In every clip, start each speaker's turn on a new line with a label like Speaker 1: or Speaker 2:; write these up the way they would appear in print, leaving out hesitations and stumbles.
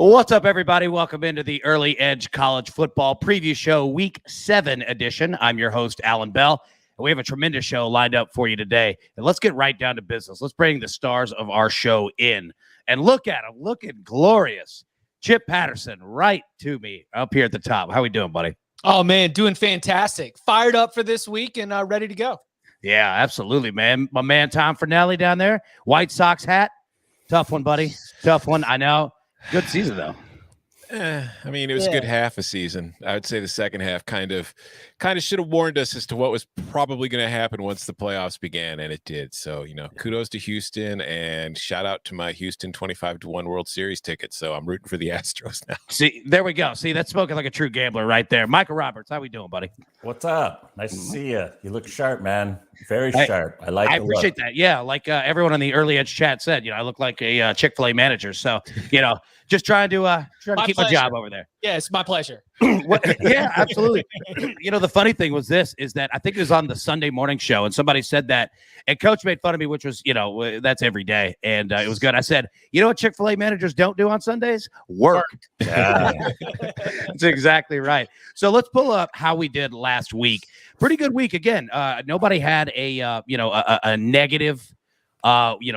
Speaker 1: What's up, everybody? Welcome into the Early Edge College Football Preview Show, Week 7 edition. I'm your host, Alan Bell, and we have a tremendous show lined up for you today. And let's get right down to business. Let's bring the stars of our show in. And look at him, looking glorious. Chip Patterson, right to me, up here at the top. How we doing, buddy?
Speaker 2: Oh, man, doing fantastic. Fired up for this week and ready to go.
Speaker 1: Yeah, absolutely, man. My man, Tom Fornelli down there, White Sox hat. Tough one, buddy. Tough one, I know. Good season, though.
Speaker 3: I mean, it was a good half a season. I would say the second half kind of should have warned us as to what was probably going to happen once the playoffs began, and it did. So, kudos to Houston, and shout out to my Houston 25-1 World Series ticket. So I'm rooting for the Astros now.
Speaker 1: See, there we go. See, that's spoken like a true gambler right there. Michael Roberts, how we doing, buddy?
Speaker 4: What's up? Nice to see you. You look sharp, man. Very sharp. I
Speaker 1: appreciate that. Yeah, like everyone on the Early Edge chat said, I look like a Chick-fil-A manager. So, just trying to keep my job over there.
Speaker 2: Yeah, it's my pleasure.
Speaker 1: Yeah, absolutely. The funny thing was is that I think it was on the Sunday morning show, and somebody said that, and Coach made fun of me, which was, that's every day, and it was good. I said, you know what Chick-fil-A managers don't do on Sundays? Work. Yeah. That's exactly right. So let's pull up how we did last week. Pretty good week again. Nobody had a negative,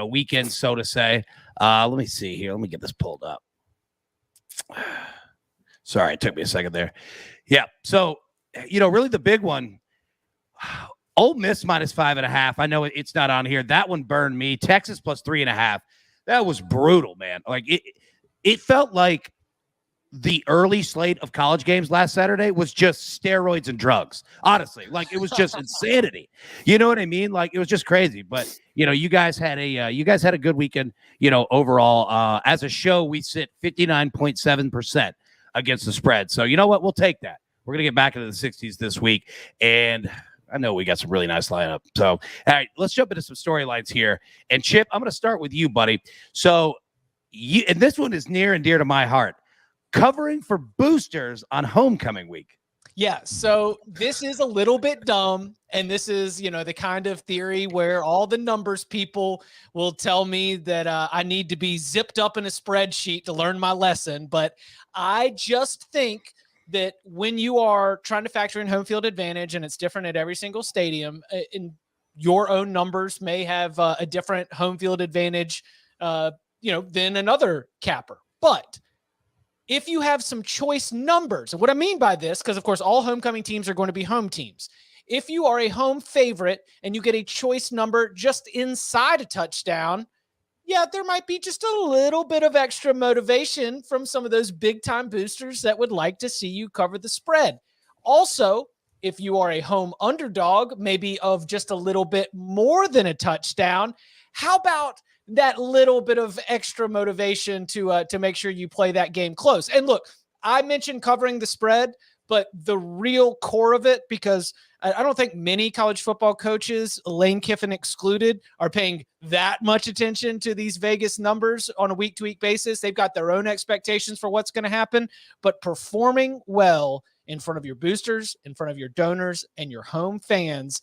Speaker 1: weekend, so to say. Let me see here. Let me get this pulled up. Sorry, it took me a second there. Yeah. So, really the big one, Ole Miss -5.5. I know it's not on here. That one burned me. Texas +3.5. That was brutal, man. Like it felt like the early slate of college games last Saturday was just steroids and drugs. Honestly, like it was just insanity. You know what I mean? Like it was just crazy. But you guys had a good weekend. Overall, as a show, we sit 59.7% against the spread. So you know what? We'll take that. We're gonna get back into the 60s this week, and I know we got some really nice lineup. So all right, let's jump into some storylines here. And Chip, I'm gonna start with you, buddy. So and this one is near and dear to my heart. Covering for boosters on homecoming week.
Speaker 2: Yeah, so this is a little bit dumb, and this is, the kind of theory where all the numbers people will tell me that I need to be zipped up in a spreadsheet to learn my lesson, but I just think that when you are trying to factor in home field advantage, and it's different at every single stadium, in your own numbers may have a different home field advantage, than another capper, but if you have some choice numbers, and what I mean by this, because of course all homecoming teams are going to be home teams. If you are a home favorite and you get a choice number just inside a touchdown, yeah, there might be just a little bit of extra motivation from some of those big time boosters that would like to see you cover the spread. Also, if you are a home underdog, maybe of just a little bit more than a touchdown, how about that little bit of extra motivation to make sure you play that game close? And look, I mentioned covering the spread, but the real core of it, because I don't think many college football coaches, Lane Kiffin excluded, are paying that much attention to these Vegas numbers on a week-to-week basis. They've got their own expectations for what's going to happen, but performing well in front of your boosters, in front of your donors, and your home fans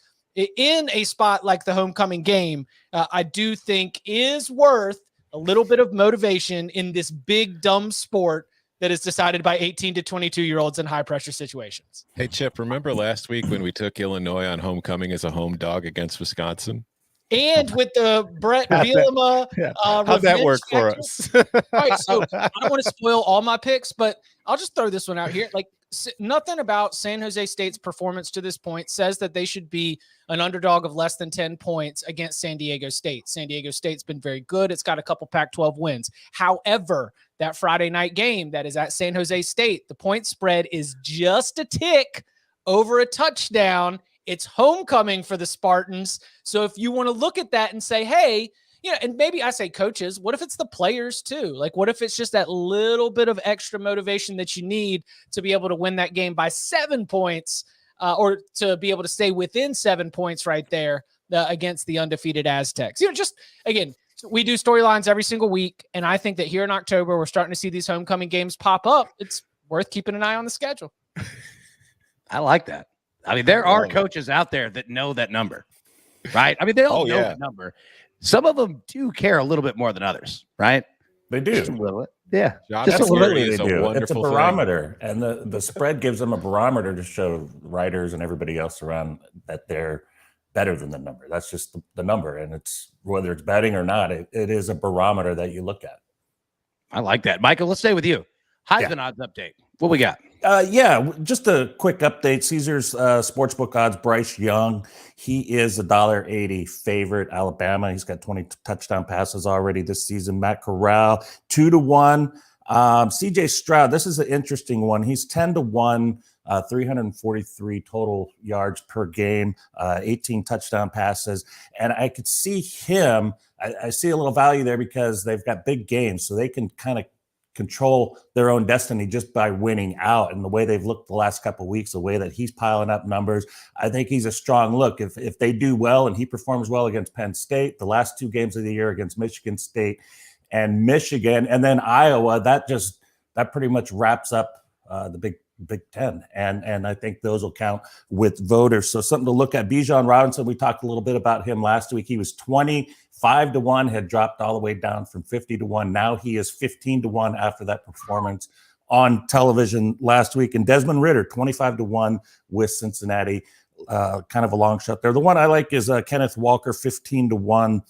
Speaker 2: in a spot like the homecoming game, I do think is worth a little bit of motivation in this big, dumb sport that is decided by 18 to 22-year-olds in high-pressure situations.
Speaker 3: Hey, Chip, remember last week when we took Illinois on homecoming as a home dog against Wisconsin?
Speaker 2: And with the Brett Bielema
Speaker 3: how'd that work for us?
Speaker 2: All right, so I don't want to spoil all my picks, but I'll just throw this one out here. Like, nothing about San Jose State's performance to this point says that they should be an underdog of less than 10 points against San Diego State. San Diego State's been very good. It's got a couple Pac-12 wins. However, that Friday night game that is at San Jose State, the point spread is just a tick over a touchdown. It's homecoming for the Spartans. So if you want to look at that and say, hey, and maybe I say coaches, what if it's the players too? Like, what if it's just that little bit of extra motivation that you need to be able to win that game by 7 points or to be able to stay within 7 points right there against the undefeated Aztecs? Just again, we do storylines every single week. And I think that here in October, we're starting to see these homecoming games pop up. It's worth keeping an eye on the schedule.
Speaker 1: I like that. I mean, there are coaches out there that know that number, right? I mean, they all know the number. Some of them do care a little bit more than others, right?
Speaker 4: They do.
Speaker 1: Yeah.
Speaker 3: Jonathan
Speaker 1: Just a
Speaker 3: Theory
Speaker 4: Absolutely,
Speaker 3: is
Speaker 4: they
Speaker 3: a
Speaker 4: do. It's a
Speaker 3: wonderful thing.
Speaker 4: barometer, and the spread gives them a barometer to show writers and everybody else around that they're better than the number. That's just the number, and it's whether it's betting or not. It is a barometer that you look at.
Speaker 1: I like that. Michael, let's stay with you. Heisman odds update. What we got?
Speaker 4: Just a quick update. Caesars Sportsbook odds, Bryce Young. He is $1.80 favorite. Alabama. He's got 20 touchdown passes already this season. Matt Corral, 2-1. CJ Stroud, this is an interesting one. He's 10-1, 343 total yards per game, 18 touchdown passes. And I could see him, I see a little value there because they've got big games, so they can kind of control their own destiny just by winning out. And the way they've looked the last couple of weeks, the way that he's piling up numbers, I think he's a strong look. If they do well and he performs well against Penn State, the last 2 games of the year against Michigan State and Michigan, and then Iowa, that pretty much wraps up the Big Ten. And I think those will count with voters. So something to look at. Bijan Robinson, we talked a little bit about him last week. He was 25-1, had dropped all the way down from 50-1. Now he is 15-1 after that performance on television last week. And Desmond Ridder, 25-1 with Cincinnati, kind of a long shot there. The one I like is Kenneth Walker, 15-1,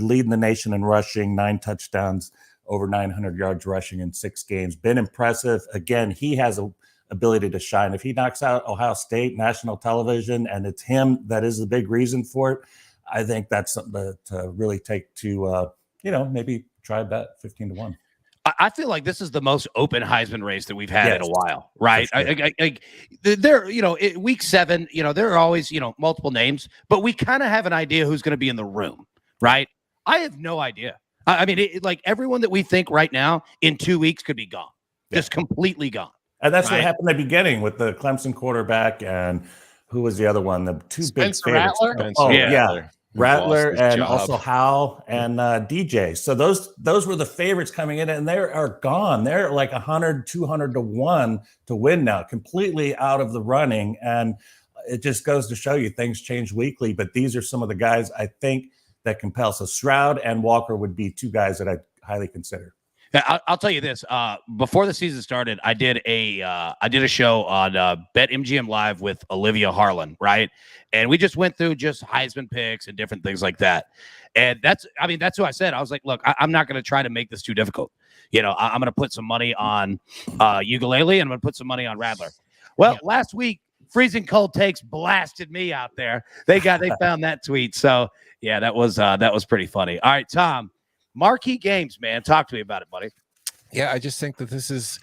Speaker 4: leading the nation in rushing, 9 touchdowns, over 900 yards rushing in 6 games. Been impressive. Again, he has a ability to shine. If he knocks out Ohio State national television, and it's him that is the big reason for it, I think that's something to really take to, maybe try a bet 15-1.
Speaker 1: I feel like this is the most open Heisman race that we've had in a while, right?
Speaker 4: Sure.
Speaker 1: There, week 7, there are always, multiple names, but we kind of have an idea who's going to be in the room, right? I have no idea. I mean, like everyone that we think right now in 2 weeks could be gone, just completely gone.
Speaker 4: And that's what happened at the beginning with the Clemson quarterback and who was the other one? The 2
Speaker 2: Spencer
Speaker 4: big favorites.
Speaker 2: Rattler?
Speaker 4: Rattler and also Howell and DJ. So those were the favorites coming in, and they are gone. They're like 100, 200-1 to win now, completely out of the running. And it just goes to show you things change weekly. But these are some of the guys I think that compel. So Stroud and Walker would be 2 guys that I'd highly consider.
Speaker 1: I'll tell you this. Before the season started, I did a show on BetMGM Live with Olivia Harlan, right? And we just went through just Heisman picks and different things like that. And that's who I said. I was like, look, I'm not going to try to make this too difficult. I'm going to put some money on Ukulele, and I'm going to put some money on Rattler. Well, last week, Freezing Cold Takes blasted me out there. They found that tweet. So yeah, that was pretty funny. All right, Tom. Marquee games, man. Talk to me about it, buddy.
Speaker 3: Yeah, I just think that this is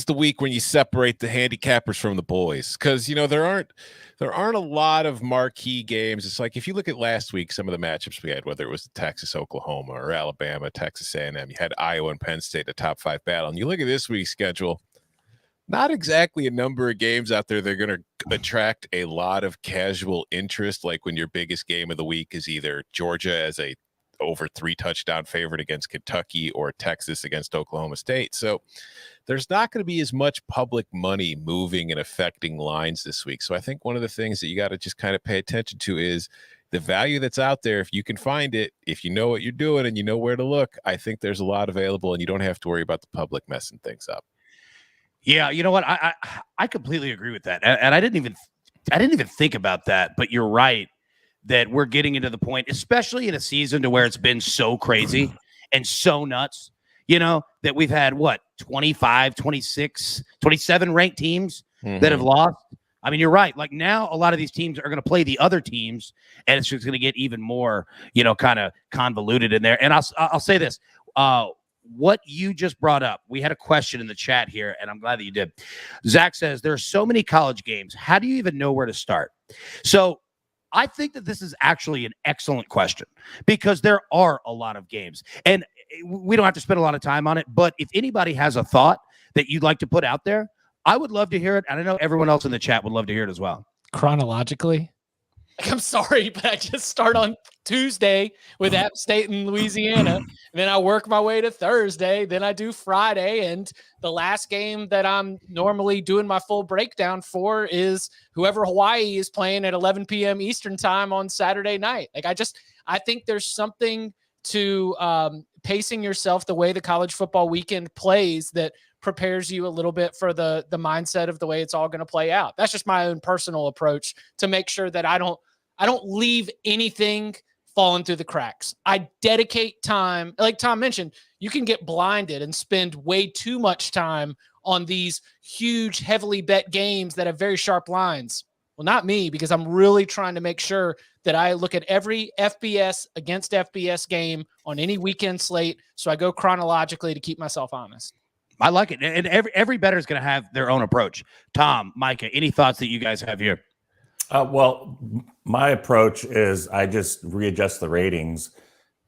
Speaker 3: the week when you separate the handicappers from the boys, because there aren't a lot of marquee games. It's like if you look at last week, some of the matchups we had, whether it was Texas, Oklahoma, or Alabama, Texas A&M, you had Iowa and Penn State, the top 5 battle. And you look at this week's schedule, not exactly a number of games out there that are going to attract a lot of casual interest, like when your biggest game of the week is either Georgia as a over 3 touchdown favorite against Kentucky or Texas against Oklahoma State. So there's not going to be as much public money moving and affecting lines this week. So I think one of the things that you got to just kind of pay attention to is the value that's out there. If you can find it, if you know what you're doing and you know where to look, I think there's a lot available, and you don't have to worry about the public messing things up.
Speaker 1: Yeah, you know what? I completely agree with that. And I didn't even think about that, but you're right. That we're getting into the point, especially in a season to where it's been so crazy and so nuts, that we've had 25, 26, 27 ranked teams that have lost. I mean, you're right. Like now a lot of these teams are going to play the other teams, and it's just going to get even more, kind of convoluted in there. And I'll say this, what you just brought up, we had a question in the chat here, and I'm glad that you did. Zach says, there are so many college games. How do you even know where to start? So I think that this is actually an excellent question because there are a lot of games, and we don't have to spend a lot of time on it. But if anybody has a thought that you'd like to put out there, I would love to hear it. And I know everyone else in the chat would love to hear it as well.
Speaker 2: Chronologically, I'm sorry, but I just start on Tuesday with App State in Louisiana. And then I work my way to Thursday. Then I do Friday. And the last game that I'm normally doing my full breakdown for is whoever Hawaii is playing at 11 p.m. Eastern time on Saturday night. Like I think there's something to pacing yourself the way the college football weekend plays that prepares you a little bit for the mindset of the way it's all going to play out. That's just my own personal approach to make sure that I don't leave anything falling through the cracks. I dedicate time. Like Tom mentioned, you can get blinded and spend way too much time on these huge, heavily bet games that have very sharp lines. Well, not me, because I'm really trying to make sure that I look at every FBS against FBS game on any weekend slate. So I go chronologically to keep myself honest.
Speaker 1: I like it. And every bettor is going to have their own approach. Tom, Micah, any thoughts that you guys have here?
Speaker 4: Well, my approach is I just readjust the ratings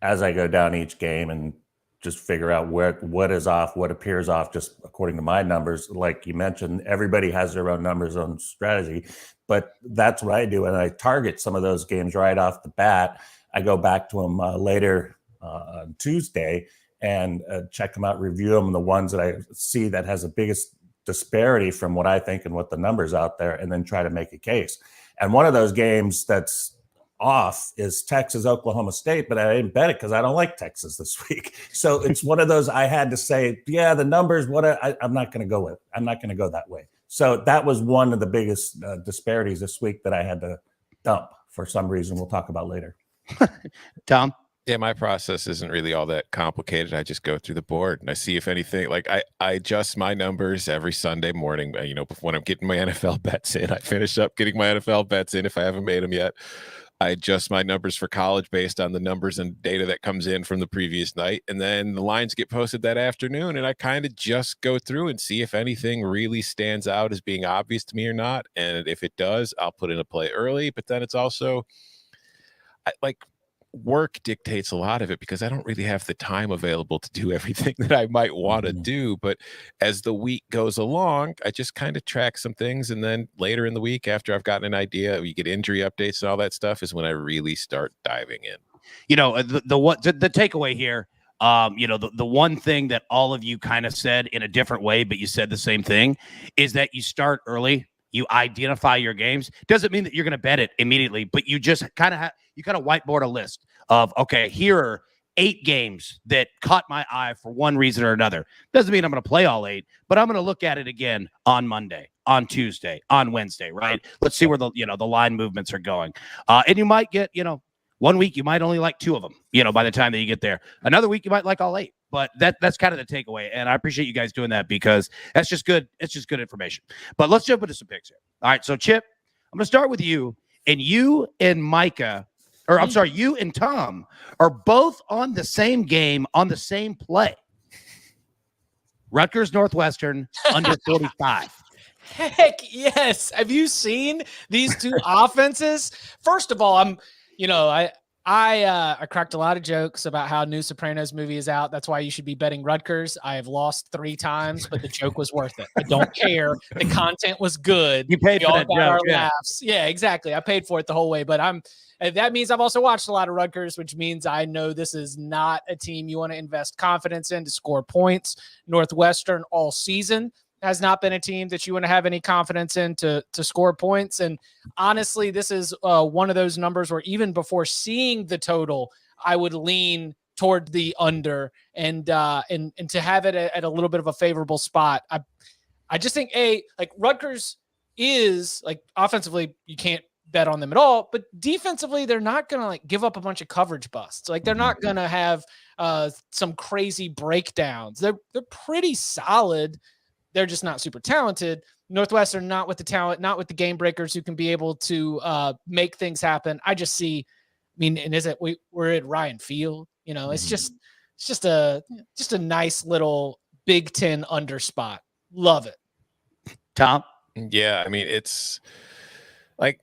Speaker 4: as I go down each game and just figure out what is off, what appears off, just according to my numbers. Like you mentioned, everybody has their own numbers, own strategy, but that's what I do. And I target some of those games right off the bat. I go back to them later on Tuesday and check them out, review them, the ones that I see that has the biggest disparity from what I think and what the numbers out there, and then try to make a case. And one of those games that's off is Texas, Oklahoma State, but I didn't bet it because I don't like Texas this week. So it's one of those I had to say, yeah, the numbers, I'm not going to go with. I'm not going to go that way. So that was one of the biggest disparities this week that I had to dump for some reason. We'll talk about later.
Speaker 1: Tom?
Speaker 3: Yeah, my process isn't really all that complicated. I just go through the board and I see if anything, like I adjust my numbers every Sunday morning, when I'm getting my NFL bets in. I finish up getting my NFL bets in if I haven't made them yet. I adjust my numbers for college based on the numbers and data that comes in from the previous night. And then the lines get posted that afternoon. And I kind of just go through and see if anything really stands out as being obvious to me or not. And if it does, I'll put in a play early. But then it's also work dictates a lot of it because I don't really have the time available to do everything that I might want to do. But as the week goes along, I just kind of track some things. And then later in the week, after I've gotten an idea, you get injury updates and all that stuff, is when I really start diving in.
Speaker 1: The takeaway here, the one thing that all of you kind of said in a different way, but you said the same thing, is that you start early. You identify your games. Doesn't mean that you're going to bet it immediately, but you just kind of whiteboard a list of, okay, here are 8 games that caught my eye for one reason or another. Doesn't mean I'm going to play all 8, but I'm going to look at it again on Monday, on Tuesday, on Wednesday, right? Let's see where the line movements are going. And you might get, 1 week, you might only like 2 of them, by the time that you get there. Another week, you might like all 8. But that's kind of the takeaway. And I appreciate you guys doing that because that's just good. It's just good information. But let's jump into some picks here. All right. So, Chip, I'm going to start with you. And you and Micah, or I'm sorry, you and Tom are both on the same game, on the same play. Rutgers, Northwestern, under 45.
Speaker 2: Heck yes. Have you seen these two offenses? First of all, I cracked a lot of jokes about how new Sopranos movie is out. That's why you should be betting Rutgers. I have lost 3 times, but the joke was worth it. I don't care. The content was good.
Speaker 1: You paid for that joke.
Speaker 2: Laughs. Yeah, exactly. I paid for it the whole way, but that means I've also watched a lot of Rutgers, which means I know this is not a team you want to invest confidence in to score points. Northwestern all season has not been a team that you want to have any confidence in to score points. And honestly, this is one of those numbers where even before seeing the total, I would lean toward the under and to have it at a little bit of a favorable spot. I just think Rutgers is offensively, you can't bet on them at all, but defensively, they're not going to give up a bunch of coverage busts. They're not going to have some crazy breakdowns. They're pretty solid. They're just not super talented. Northwestern, not with the talent, not with the game breakers who can be able to make things happen. I just see, and is it, we're at Ryan Field, it's just a nice little Big Ten under spot. Love it.
Speaker 1: Tom?
Speaker 3: Yeah. It's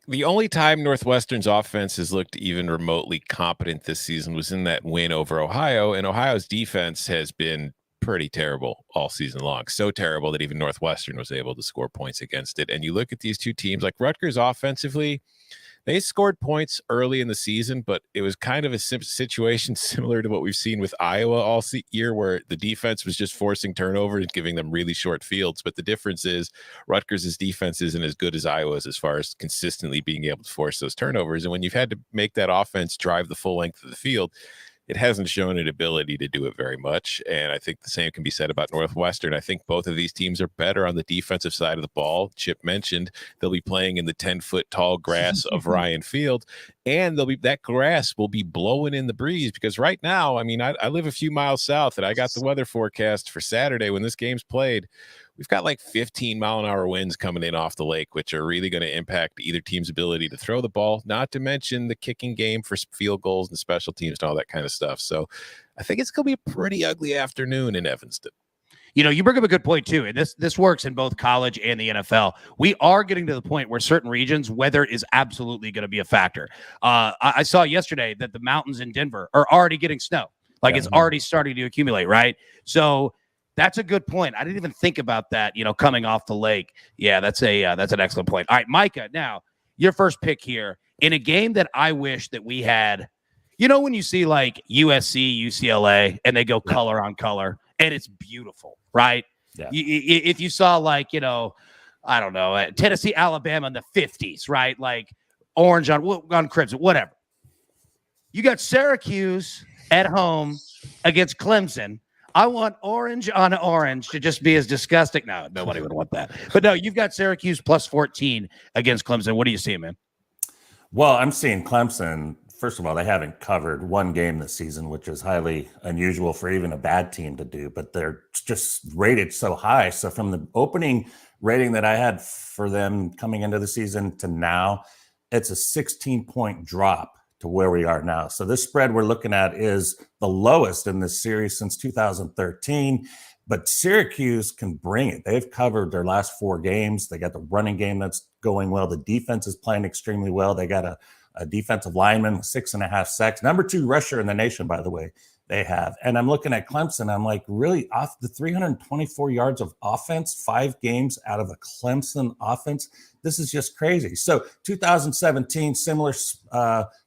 Speaker 3: the only time Northwestern's offense has looked even remotely competent this season was in that win over Ohio, and Ohio's defense has been pretty terrible all season long. So terrible that even Northwestern was able to score points against it. And you look at these two teams, like Rutgers offensively, they scored points early in the season, but it was kind of a situation similar to what we've seen with Iowa all year, where the defense was just forcing turnovers and giving them really short fields. But the difference is Rutgers' defense isn't as good as Iowa's as far as consistently being able to force those turnovers. And when you've had to make that offense drive the full length of the field, it hasn't shown an ability to do it very much. And I think the same can be said about Northwestern. I think both of these teams are better on the defensive side of the ball. Chip mentioned they'll be playing in the 10-foot tall grass of Ryan Field, and that grass will be blowing in the breeze, because right now, I mean, I live a few miles south, and I got the weather forecast for Saturday when this game's played. We've got like 15-mile-an-hour winds coming in off the lake, which are really going to impact either team's ability to throw the ball, not to mention the kicking game for field goals and special teams and all that kind of stuff. So I think it's going to be a pretty ugly afternoon in Evanston.
Speaker 1: You know, you bring up a good point, too. And this works in both college and the NFL. We are getting to the point where certain regions, weather is absolutely going to be a factor. I saw yesterday that the mountains in Denver are already getting snow. Like, it's already starting to accumulate, right? So that's a good point. I didn't even think about that, coming off the lake. Yeah, that's an excellent point. All right, Micah, now, your first pick here. In a game that I wish that we had, when you see like USC, UCLA, and they go color on color, and it's beautiful, right? Yeah. If you saw like, I don't know, Tennessee, Alabama in the 50s, right? Like orange on crimson, whatever. You got Syracuse at home against Clemson. I want orange on orange to just be as disgusting. No, nobody would want that. But no, you've got Syracuse plus 14 against Clemson. What do you see, man?
Speaker 4: Well, I'm seeing Clemson. First of all, they haven't covered one game this season, which is highly unusual for even a bad team to do, but they're just rated so high. So from the opening rating that I had for them coming into the season to now, it's a 16-point drop to where we are now. So this spread we're looking at is the lowest in this series since 2013, but Syracuse can bring it. They've covered their last 4 games. They got the running game that's going well. The defense is playing extremely well. They got a defensive lineman with 6.5 sacks. Number 2 rusher in the nation, by the way, they have. And I'm looking at Clemson. I'm like, really, off the 324 yards of offense, 5 games out of a Clemson offense. This is just crazy. So 2017, similar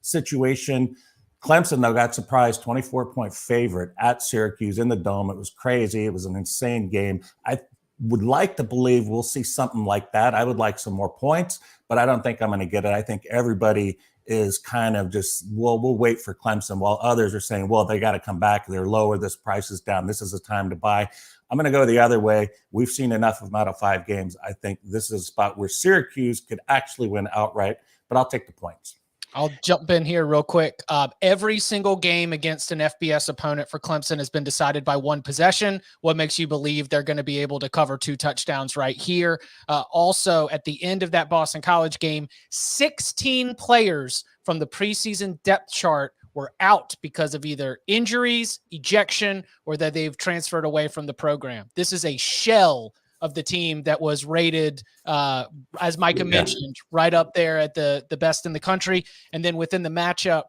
Speaker 4: situation. Clemson, though, got surprised, 24-point favorite at Syracuse in the Dome. It was crazy. It was an insane game. I would like to believe we'll see something like that. I would like some more points, but I don't think I'm going to get it. I think everybody is kind of just, we'll wait for Clemson, while others are saying, well, they got to come back. They're lower. This price is down. This is the time to buy. I'm going to go the other way. We've seen enough of out of 5 games. I think this is a spot where Syracuse could actually win outright, but I'll take the points.
Speaker 2: I'll jump in here real quick. Every single game against an FBS opponent for Clemson has been decided by 1 possession. What makes you believe they're going to be able to cover 2 touchdowns right here? Also, at the end of that Boston College game, 16 players from the preseason depth chart were out because of either injuries, ejection, or that they've transferred away from the program. This is a shell of the team that was rated, as Micah mentioned, right up there at the best in the country. And then within the matchup,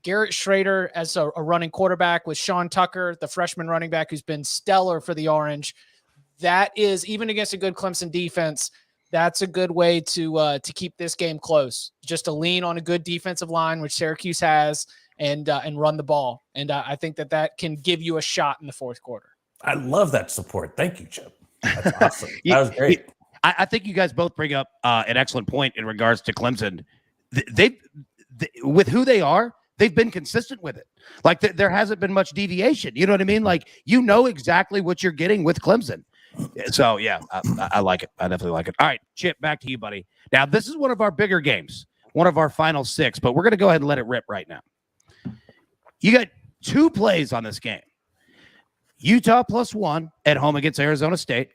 Speaker 2: Garrett Schrader as a running quarterback with Sean Tucker, the freshman running back who's been stellar for the Orange. That is, even against a good Clemson defense, that's a good way to keep this game close. Just to lean on a good defensive line, which Syracuse has, and run the ball. And I think that can give you a shot in the 4th quarter.
Speaker 4: I love that support. Thank you, Chip. That's awesome. That was great.
Speaker 1: I think you guys both bring up an excellent point in regards to Clemson. They with who they are, they've been consistent with it. Like there hasn't been much deviation. You know what I mean? Like, exactly what you're getting with Clemson. So, yeah, I like it. I definitely like it. All right, Chip, back to you, buddy. Now, this is one of our bigger games, one of our final 6, but we're going to go ahead and let it rip right now. You got 2 plays on this game. Utah plus 1 at home against Arizona State.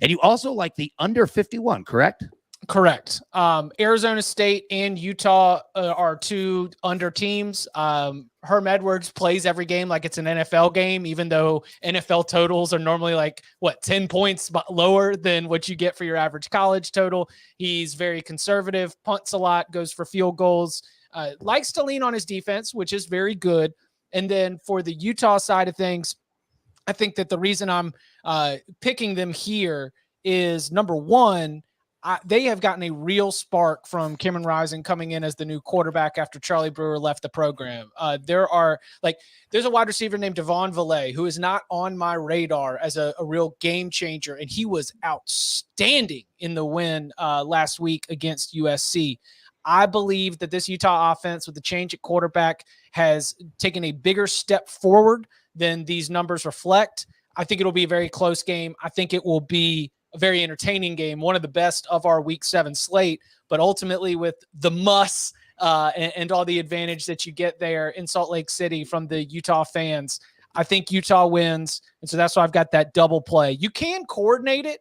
Speaker 1: And you also like the under 51, correct?
Speaker 2: Correct. Arizona State and Utah are 2 under teams. Herm Edwards plays every game like it's an NFL game, even though NFL totals are normally 10 points lower than what you get for your average college total. He's very conservative, punts a lot, goes for field goals, likes to lean on his defense, which is very good. And then for the Utah side of things, I think that the reason I'm picking them here is, number one, they have gotten a real spark from Cameron Rising coming in as the new quarterback after Charlie Brewer left the program. There's a wide receiver named Devon Valet who is not on my radar as a real game changer, and he was outstanding in the win last week against USC. I believe that this Utah offense with the change at quarterback has taken a bigger step forward than these numbers reflect. I think it'll be a very close game. I think it will be a very entertaining game, one of the best of our Week 7 slate, but ultimately with the muss and all the advantage that you get there in Salt Lake City from the Utah fans, I think Utah wins. And so that's why I've got that double play. You can coordinate it,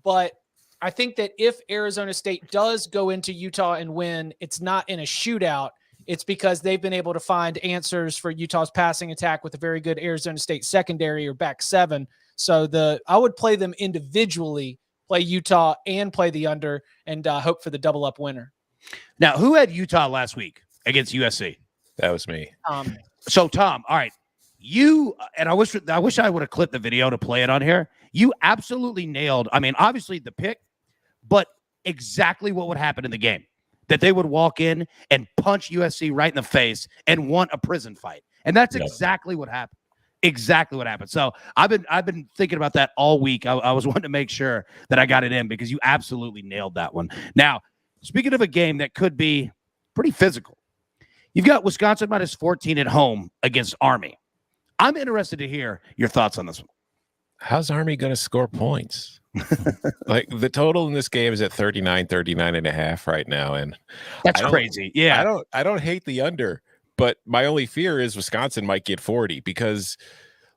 Speaker 2: but I think that if Arizona State does go into Utah and win, it's not in a shootout. It's because they've been able to find answers for Utah's passing attack with a very good Arizona State secondary or back seven. So I would play them individually, play Utah and play the under, and hope for the double up winner.
Speaker 1: Now, who had Utah last week against USC?
Speaker 3: That was me.
Speaker 1: So, Tom, all right. You, and I wish I would have clipped the video to play it on here. You absolutely nailed, I mean, obviously the pick, but exactly what would happen in the game. That they would walk in and punch USC right in the face and want a prison fight. And that's exactly what happened. Exactly what happened. So I've been thinking about that all week. I was wanting to make sure that I got it in because you absolutely nailed that one. Now, speaking of a game that could be pretty physical, you've got Wisconsin minus 14 at home against Army. I'm interested to hear your thoughts on this one.
Speaker 3: How's Army going to score points? Like the total in this game is at 39.5 right now. And
Speaker 1: that's crazy. Yeah.
Speaker 3: I don't hate the under, but my only fear is Wisconsin might get 40 because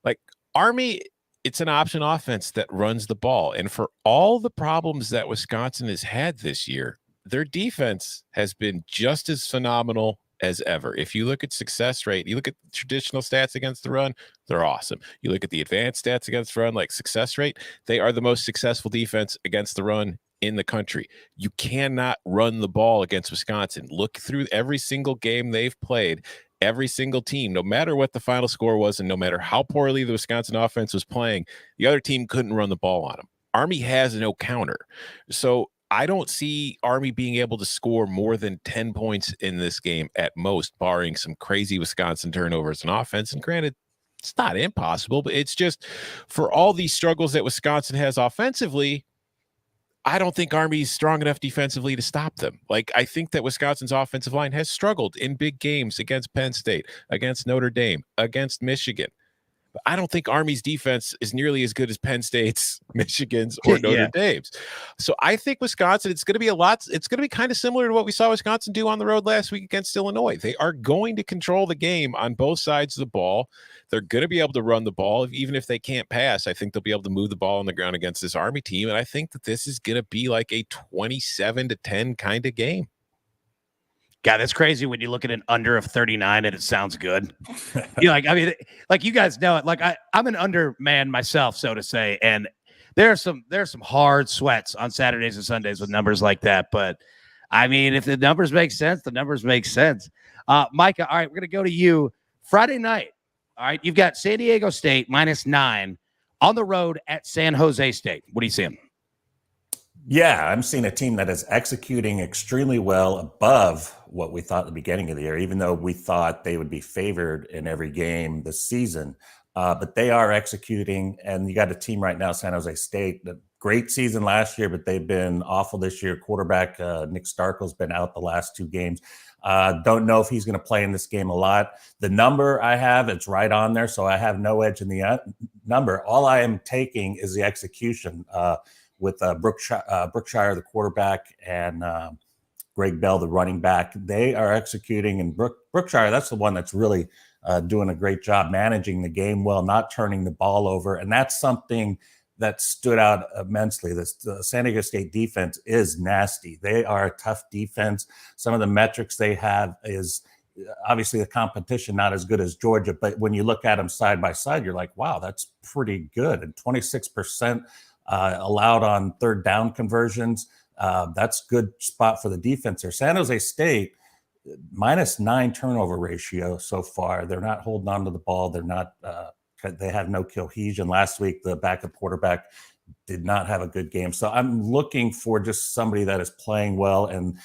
Speaker 3: like Army, it's an option offense that runs the ball. And for all the problems that Wisconsin has had this year, their defense has been just as phenomenal as ever. If you look at success rate, you look at traditional stats against the run, they're awesome. You look at the advanced stats against the run, like success rate, they are the most successful defense against the run in the country. You cannot run the ball against Wisconsin. Look through every single game they've played, every single team, no matter what the final score was, and no matter how poorly the Wisconsin offense was playing, the other team couldn't run the ball on them. Army has no counter. So I don't see Army being able to score more than 10 points in this game at most, barring some crazy Wisconsin turnovers in offense. And granted, it's not impossible, but it's just for all these struggles that Wisconsin has offensively, I don't think Army's strong enough defensively to stop them. Like, I think that Wisconsin's offensive line has struggled in big games against Penn State, against Notre Dame, against Michigan. But I don't think Army's defense is nearly as good as Penn State's, Michigan's, or Notre Dame's. So I think Wisconsin, it's going to be kind of similar to what we saw Wisconsin do on the road last week against Illinois. They are going to control the game on both sides of the ball. They're going to be able to run the ball. Even if they can't pass, I think they'll be able to move the ball on the ground against this Army team. And I think that this is going to be like a 27-10 kind of game.
Speaker 1: God, that's crazy when you look at an under of 39 and it sounds good. You know, like, I mean, like you guys know it. Like I'm an under man myself, so to say, and there's some hard sweats on Saturdays and Sundays with numbers like that. But I mean, if the numbers make sense, the numbers make sense. Micah, all right, we're gonna go to you Friday night. All right, you've got San Diego State -9 on the road at San Jose State. What are you seeing?
Speaker 4: Yeah, I'm seeing a team that is executing extremely well above what we thought at the beginning of the year, even though we thought they would be favored in every game this season. But they are executing, and you got a team right now, San Jose State, a great season last year, but they've been awful this year. Quarterback Nick Starkel's been out the last two games. Don't know if he's going to play in this game a lot. The number I have, it's right on there, so I have no edge in the number. All I am taking is the execution with Brookshire, the quarterback, and Greg Bell, the running back. They are executing, and Brookshire, that's the one that's really doing a great job managing the game well, not turning the ball over. And that's something that stood out immensely. The San Diego State defense is nasty. They are a tough defense. Some of the metrics they have is obviously the competition not as good as Georgia, but when you look at them side by side, you're like, wow, that's pretty good. And 26% allowed on third down conversions. That's good spot for the defense there. San Jose State, -9 turnover ratio so far. They're not holding on to the ball. They're not, they have no cohesion. Last week, the backup quarterback did not have a good game. So I'm looking for just somebody that is playing well. And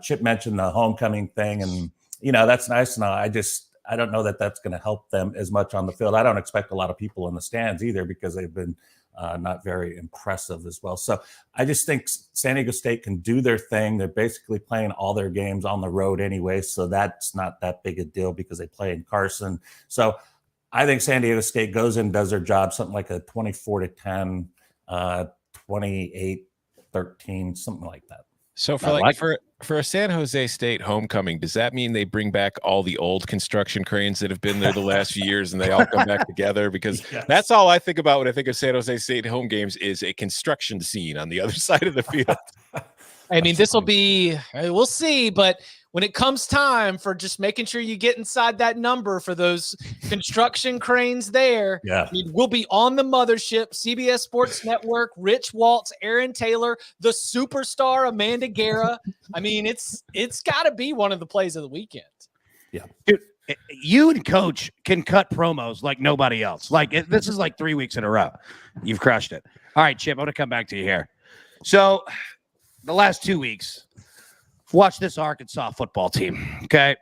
Speaker 4: Chip mentioned the homecoming thing, and, you know, that's nice. And I don't know that that's going to help them as much on the field. I don't expect a lot of people in the stands either, because they've been not very impressive as well. So I just think San Diego State can do their thing. They're basically playing all their games on the road anyway, so that's not that big a deal because they play in Carson. So I think San Diego State goes in, does their job, something like a 24-10, 28-13, something like that.
Speaker 3: So for a San Jose State homecoming, does that mean they bring back all the old construction cranes that have been there the last few years and they all come back together? Because that's all I think about when I think of San Jose State home games is a construction scene on the other side of the field.
Speaker 2: I mean, this will be, we'll see, but when it comes time for just making sure you get inside that number for those construction cranes there, I mean, we'll be on the mothership, CBS Sports Network, Rich Waltz, Aaron Taylor, the superstar Amanda Guerra. I mean, it's got to be one of the plays of the weekend.
Speaker 1: Yeah. Dude, you and Coach can cut promos like nobody else. This is like 3 weeks in a row. You've crushed it. All right, Chip, I'm going to come back to you here. So the last 2 weeks, watch this Arkansas football team, okay?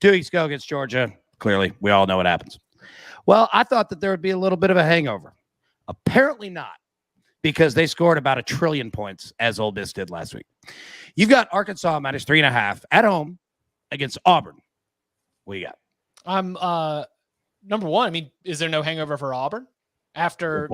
Speaker 1: 2 weeks ago against Georgia, clearly, we all know what happens. Well, I thought that there would be a little bit of a hangover. Apparently not, because they scored about 1 trillion points, as Ole Miss did last week. You've got Arkansas minus 3.5 at home against Auburn. What do you got?
Speaker 2: Number one, I mean, is there no hangover for Auburn after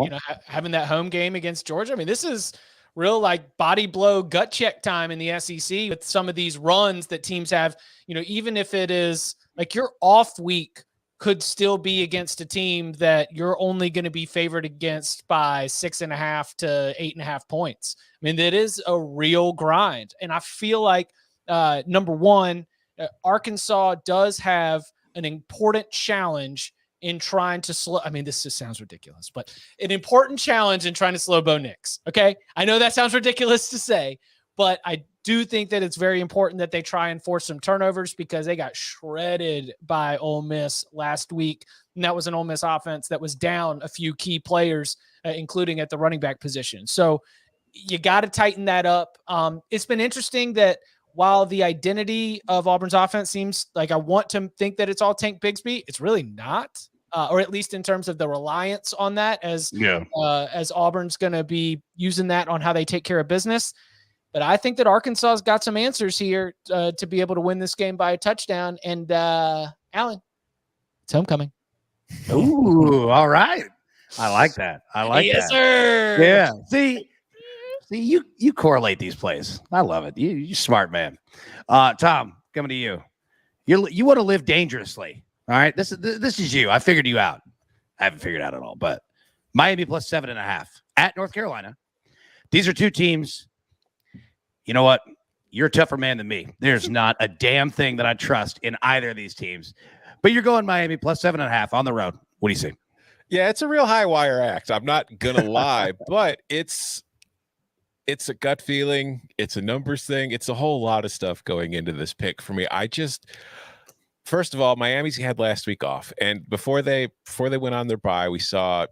Speaker 2: having that home game against Georgia? I mean, this is real body blow gut check time in the SEC with some of these runs that teams have, even if it is your off week could still be against a team that you're only going to be favored against by 6.5 to 8.5 points. I mean, that is a real grind. And I feel like number one, Arkansas does have an important challenge in trying to slow. I mean, this just sounds ridiculous, but an important challenge in trying to slow Bo Nix. Okay. I know that sounds ridiculous to say, but I do think that it's very important that they try and force some turnovers because they got shredded by Ole Miss last week. And that was an Ole Miss offense that was down a few key players, including at the running back position. So you got to tighten that up. It's been interesting that while the identity of Auburn's offense seems like I want to think that it's all Tank Bigsby, it's really not. Or at least in terms of the reliance on that as Auburn's going to be using that on how they take care of business. But I think that Arkansas's got some answers here to be able to win this game by a touchdown. And Alan, it's homecoming.
Speaker 1: Ooh, all right. I like that.
Speaker 2: Yes, sir.
Speaker 1: Yeah. See, you correlate these plays. I love it. You smart man. Tom, coming to you. You want to live dangerously. All right. This is you. I figured you out. I haven't figured out at all, but Miami plus 7.5 at North Carolina. These are two teams. You know what? You're a tougher man than me. There's not a damn thing that I trust in either of these teams. But you're going Miami plus 7.5 on the road. What do you see?
Speaker 3: Yeah, it's a real high wire act. I'm not gonna lie, but it's a gut feeling. It's a numbers thing. It's a whole lot of stuff going into this pick for me. First of all, Miami's had last week off, and before they went on their bye, we saw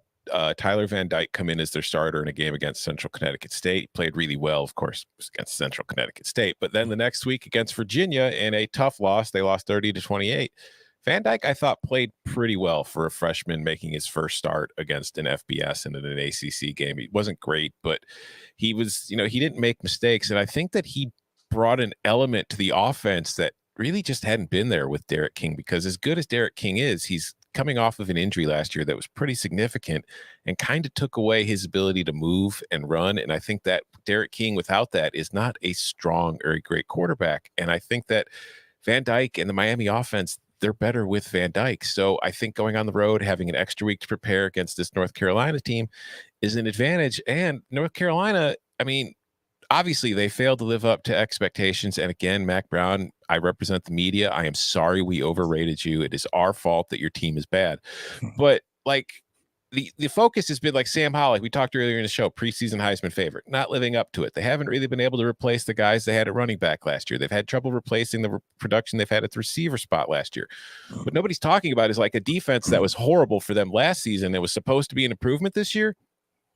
Speaker 3: Tyler Van Dyke come in as their starter in a game against Central Connecticut State. Played really well, of course, against Central Connecticut State. But then the next week against Virginia in a tough loss, they lost 30-28. Van Dyke, I thought, played pretty well for a freshman making his first start against an FBS and in an ACC game. He wasn't great, but he was, he didn't make mistakes. And I think that he brought an element to the offense that really just hadn't been there with Derek King, because as good as Derek King is, he's coming off of an injury last year that was pretty significant and kind of took away his ability to move and run. And I think that Derek King without that is not a strong or a great quarterback. And I think that Van Dyke and the Miami offense, they're better with Van Dyke. So I think going on the road, having an extra week to prepare against this North Carolina team is an advantage. And North Carolina, I mean, obviously they failed to live up to expectations. And again, Mac Brown, I represent the media. I am sorry we overrated you. It is our fault that your team is bad. But the focus has been like Sam Howell, like we talked earlier in the show, preseason Heisman favorite, not living up to it. They haven't really been able to replace the guys they had at running back last year. They've had trouble replacing the production they've had at the receiver spot last year. What nobody's talking about is like a defense that was horrible for them last season. It was supposed to be an improvement this year.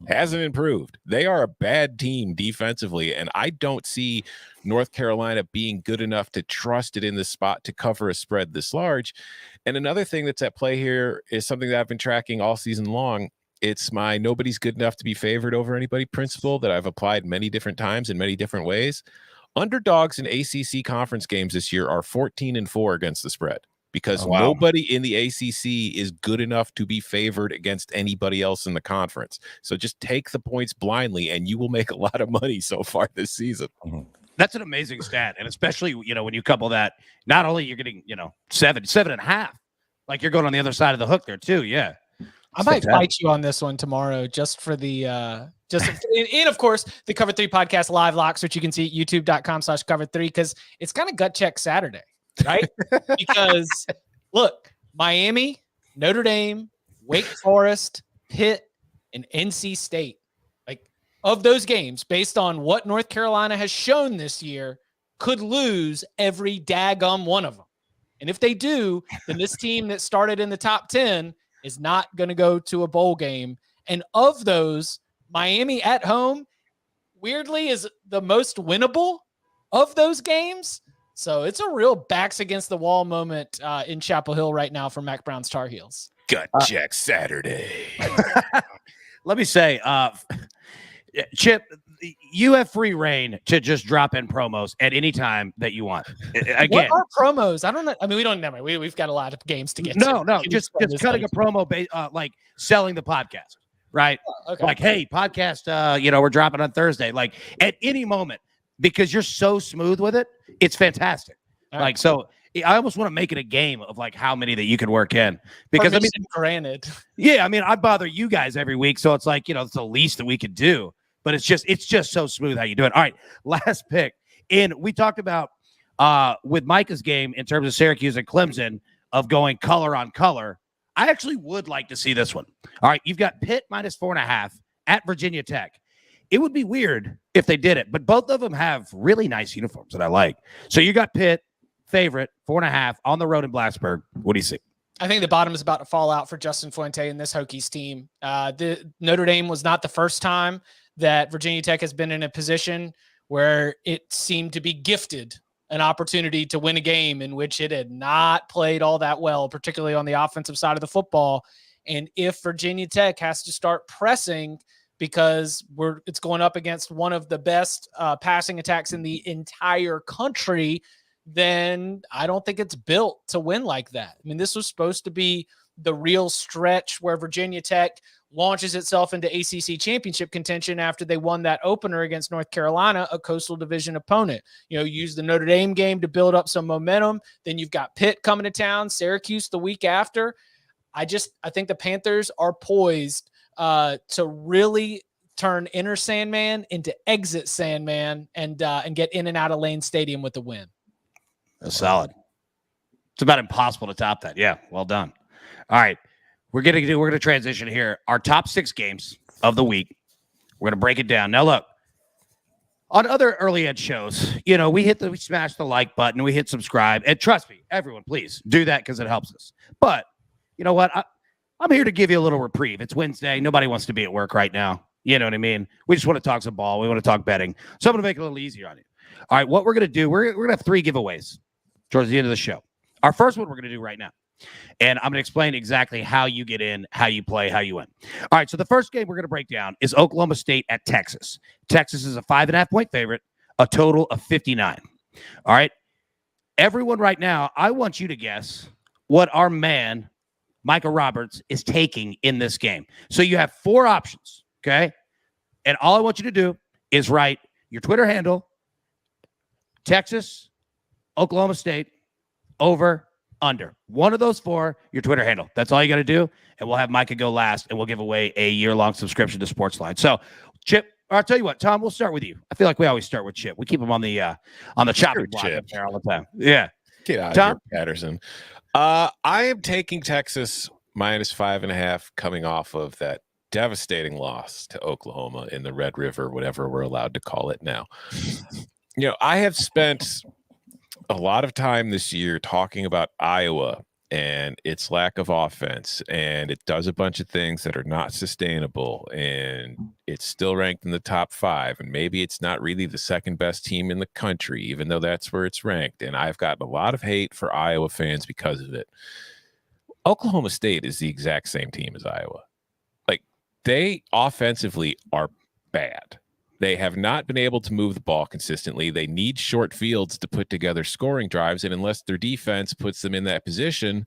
Speaker 3: Hasn't improved. They are a bad team defensively, and I don't see North Carolina being good enough to trust it in the spot to cover a spread this large. And another thing that's at play here is something that I've been tracking all season long It's my nobody's good enough to be favored over anybody principle that I've applied many different times in many different ways. Underdogs in ACC conference games this year are 14-4 against the spread because nobody in the ACC is good enough to be favored against anybody else in the conference. So just take the points blindly and you will make a lot of money so far this season.
Speaker 1: That's an amazing stat. And especially, when you couple that, not only you're getting, 7.5, like you're going on the other side of the hook there too. Yeah.
Speaker 2: I might fight you on this one tomorrow just for the and of course the Cover 3 podcast live locks, which you can see at youtube.com/cover3, because it's kind of gut check Saturday, right? Because look, Miami, Notre Dame, Wake Forest, Pitt, and NC State. Like, of those games, based on what North Carolina has shown this year, could lose every daggum one of them. And if they do, then this team that started in the top 10 is not going to go to a bowl game. And of those, Miami at home, weirdly, is the most winnable of those games. So it's a real backs against the wall moment in Chapel Hill right now for Mac Brown's Tar Heels.
Speaker 3: Gut check Saturday.
Speaker 1: Let me say, Chip, you have free reign to just drop in promos at any time that you want. Again,
Speaker 2: what are promos? I don't know. I mean, we don't know. We've got a lot of games to get to.
Speaker 1: No, just cutting a promo, like selling the podcast, right?
Speaker 2: Oh, okay.
Speaker 1: Like, hey, podcast, we're dropping on Thursday. Like at any moment, because you're so smooth with it, it's fantastic.
Speaker 2: Right.
Speaker 1: So I almost want to make it a game of like how many that you can work in, because
Speaker 2: granted,
Speaker 1: yeah, I bother you guys every week, so it's like it's the least that we could do. But it's just so smooth how you do it. All right, last pick. And we talked about with Micah's game in terms of Syracuse and Clemson of going color on color. I actually would like to see this one. All right, you've got Pitt -4.5 at Virginia Tech. It would be weird if they did it, but both of them have really nice uniforms that I like. So you got Pitt, favorite, 4.5 on the road in Blacksburg. What do you see?
Speaker 2: I think the bottom is about to fall out for Justin Fuente and this Hokies team. The Notre Dame was not the first time that Virginia Tech has been in a position where it seemed to be gifted an opportunity to win a game in which it had not played all that well, particularly on the offensive side of the football. And if Virginia Tech has to start pressing because it's going up against one of the best passing attacks in the entire country, then I don't think it's built to win like that. I mean, this was supposed to be the real stretch where Virginia Tech launches itself into ACC championship contention after they won that opener against North Carolina, a Coastal Division opponent. Use the Notre Dame game to build up some momentum. Then you've got Pitt coming to town, Syracuse the week after. I think the Panthers are poised to really turn inner Sandman into exit Sandman and get in and out of Lane Stadium with the win.
Speaker 1: That's solid. It's about impossible to top that. Yeah, well done. All right. We're gonna transition here. Our top 6 games of the week. We're gonna break it down. Now, look, on other early ed shows, we smash the like button, we hit subscribe, and trust me, everyone, please do that because it helps us. But you know what? I'm here to give you a little reprieve. It's Wednesday. Nobody wants to be at work right now. You know what I mean? We just want to talk some ball. We want to talk betting. So I'm gonna make it a little easier on you. All right, what we're gonna do? We're gonna have 3 giveaways towards the end of the show. Our first one we're gonna do right now. And I'm going to explain exactly how you get in, how you play, how you win. All right, so the first game we're going to break down is Oklahoma State at Texas. Texas is a 5.5-point favorite, a total of 59. All right, everyone right now, I want you to guess what our man, Micah Roberts, is taking in this game. So you have 4 options, okay? And all I want you to do is write your Twitter handle, Texas, Oklahoma State, over, under. One of those 4, your Twitter handle. That's all you got to do. And we'll have Micah go last, and we'll give away a year-long subscription to SportsLine. So, Chip, I'll tell you what, Tom, we'll start with you. I feel like we always start with Chip. We keep him on the chopping block up there all the time. Yeah.
Speaker 3: Get out of here, Patterson. I am taking Texas -5.5 coming off of that devastating loss to Oklahoma in the Red River, whatever we're allowed to call it now. I have spent a lot of time this year talking about Iowa and its lack of offense, and it does a bunch of things that are not sustainable, and it's still ranked in the top 5, and maybe it's not really the second best team in the country, even though that's where it's ranked. And I've gotten a lot of hate for Iowa fans because of it. Oklahoma State is the exact same team as Iowa. Like, they offensively are bad. They have not been able to move the ball consistently. They need short fields to put together scoring drives, and unless their defense puts them in that position,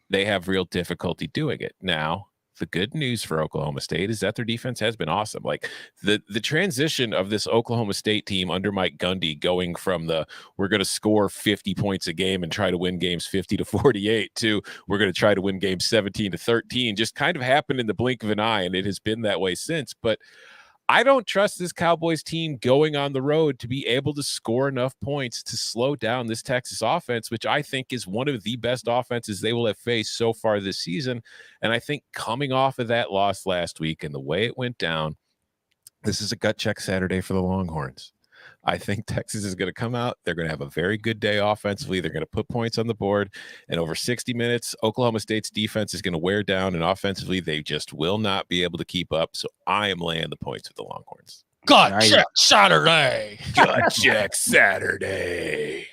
Speaker 3: they have real difficulty doing it. Now, the good news for Oklahoma State is that their defense has been awesome. Like the transition of this Oklahoma State team under Mike Gundy going from we're going to score 50 points a game and try to win games 50-48 to we're going to try to win games 17-13 just kind of happened in the blink of an eye, and it has been that way since. But I don't trust this Cowboys team going on the road to be able to score enough points to slow down this Texas offense, which I think is one of the best offenses they will have faced so far this season. And I think coming off of that loss last week and the way it went down, this is a gut check Saturday for the Longhorns. I think Texas is going to come out. They're going to have a very good day offensively. They're going to put points on the board. And over 60 minutes, Oklahoma State's defense is going to wear down. And offensively, they just will not be able to keep up. So I am laying the points with the Longhorns.
Speaker 2: Gut check Saturday.
Speaker 3: Gut check Saturday.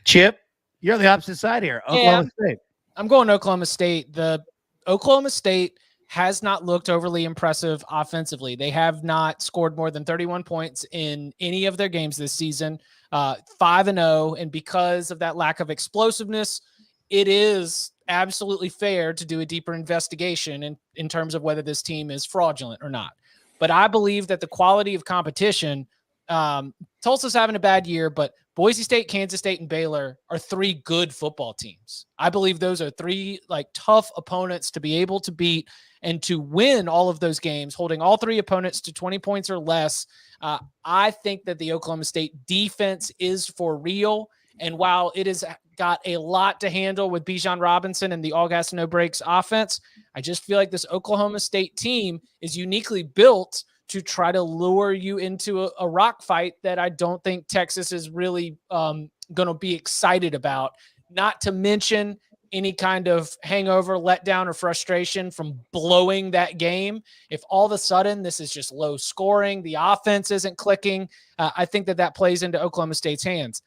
Speaker 1: Chip, you're on the opposite side here. Oklahoma State.
Speaker 2: I'm going Oklahoma State. The Oklahoma State has not looked overly impressive offensively. They have not scored more than 31 points in any of their games this season, 5-0. And because of that lack of explosiveness, it is absolutely fair to do a deeper investigation in terms of whether this team is fraudulent or not. But I believe that the quality of competition, Tulsa's having a bad year, but Boise State, Kansas State, and Baylor are 3 good football teams. I believe those are 3 tough opponents to be able to beat and to win all of those games, holding all 3 opponents to 20 points or less. I think that the Oklahoma State defense is for real. And while it has got a lot to handle with Bijan Robinson and the all gas no breaks offense, I just feel like this Oklahoma State team is uniquely built to try to lure you into a rock fight that I don't think Texas is really going to be excited about. Not to mention any kind of hangover, letdown, or frustration from blowing that game. If all of a sudden this is just low scoring, the offense isn't clicking, I think that plays into Oklahoma State's hands.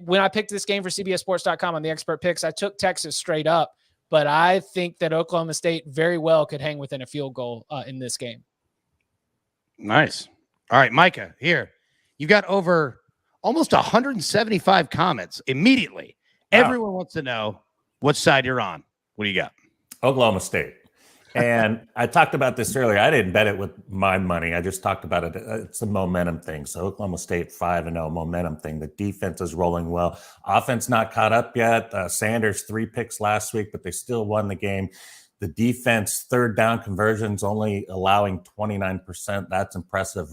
Speaker 2: When I picked this game for CBSSports.com on the expert picks, I took Texas straight up, but I think that Oklahoma State very well could hang within a field goal in this game.
Speaker 1: Nice. All right, Micah, here. You got over almost 175 comments immediately. Wow. Everyone wants to know which side you're on. What do you got?
Speaker 4: Oklahoma State. And I talked about this earlier. I didn't bet it with my money. I just talked about it. It's a momentum thing. So Oklahoma State 5-0 momentum thing. The defense is rolling well. Offense not caught up yet. Sanders 3 picks last week, but they still won the game. The defense, third down conversions, only allowing 29%. That's impressive.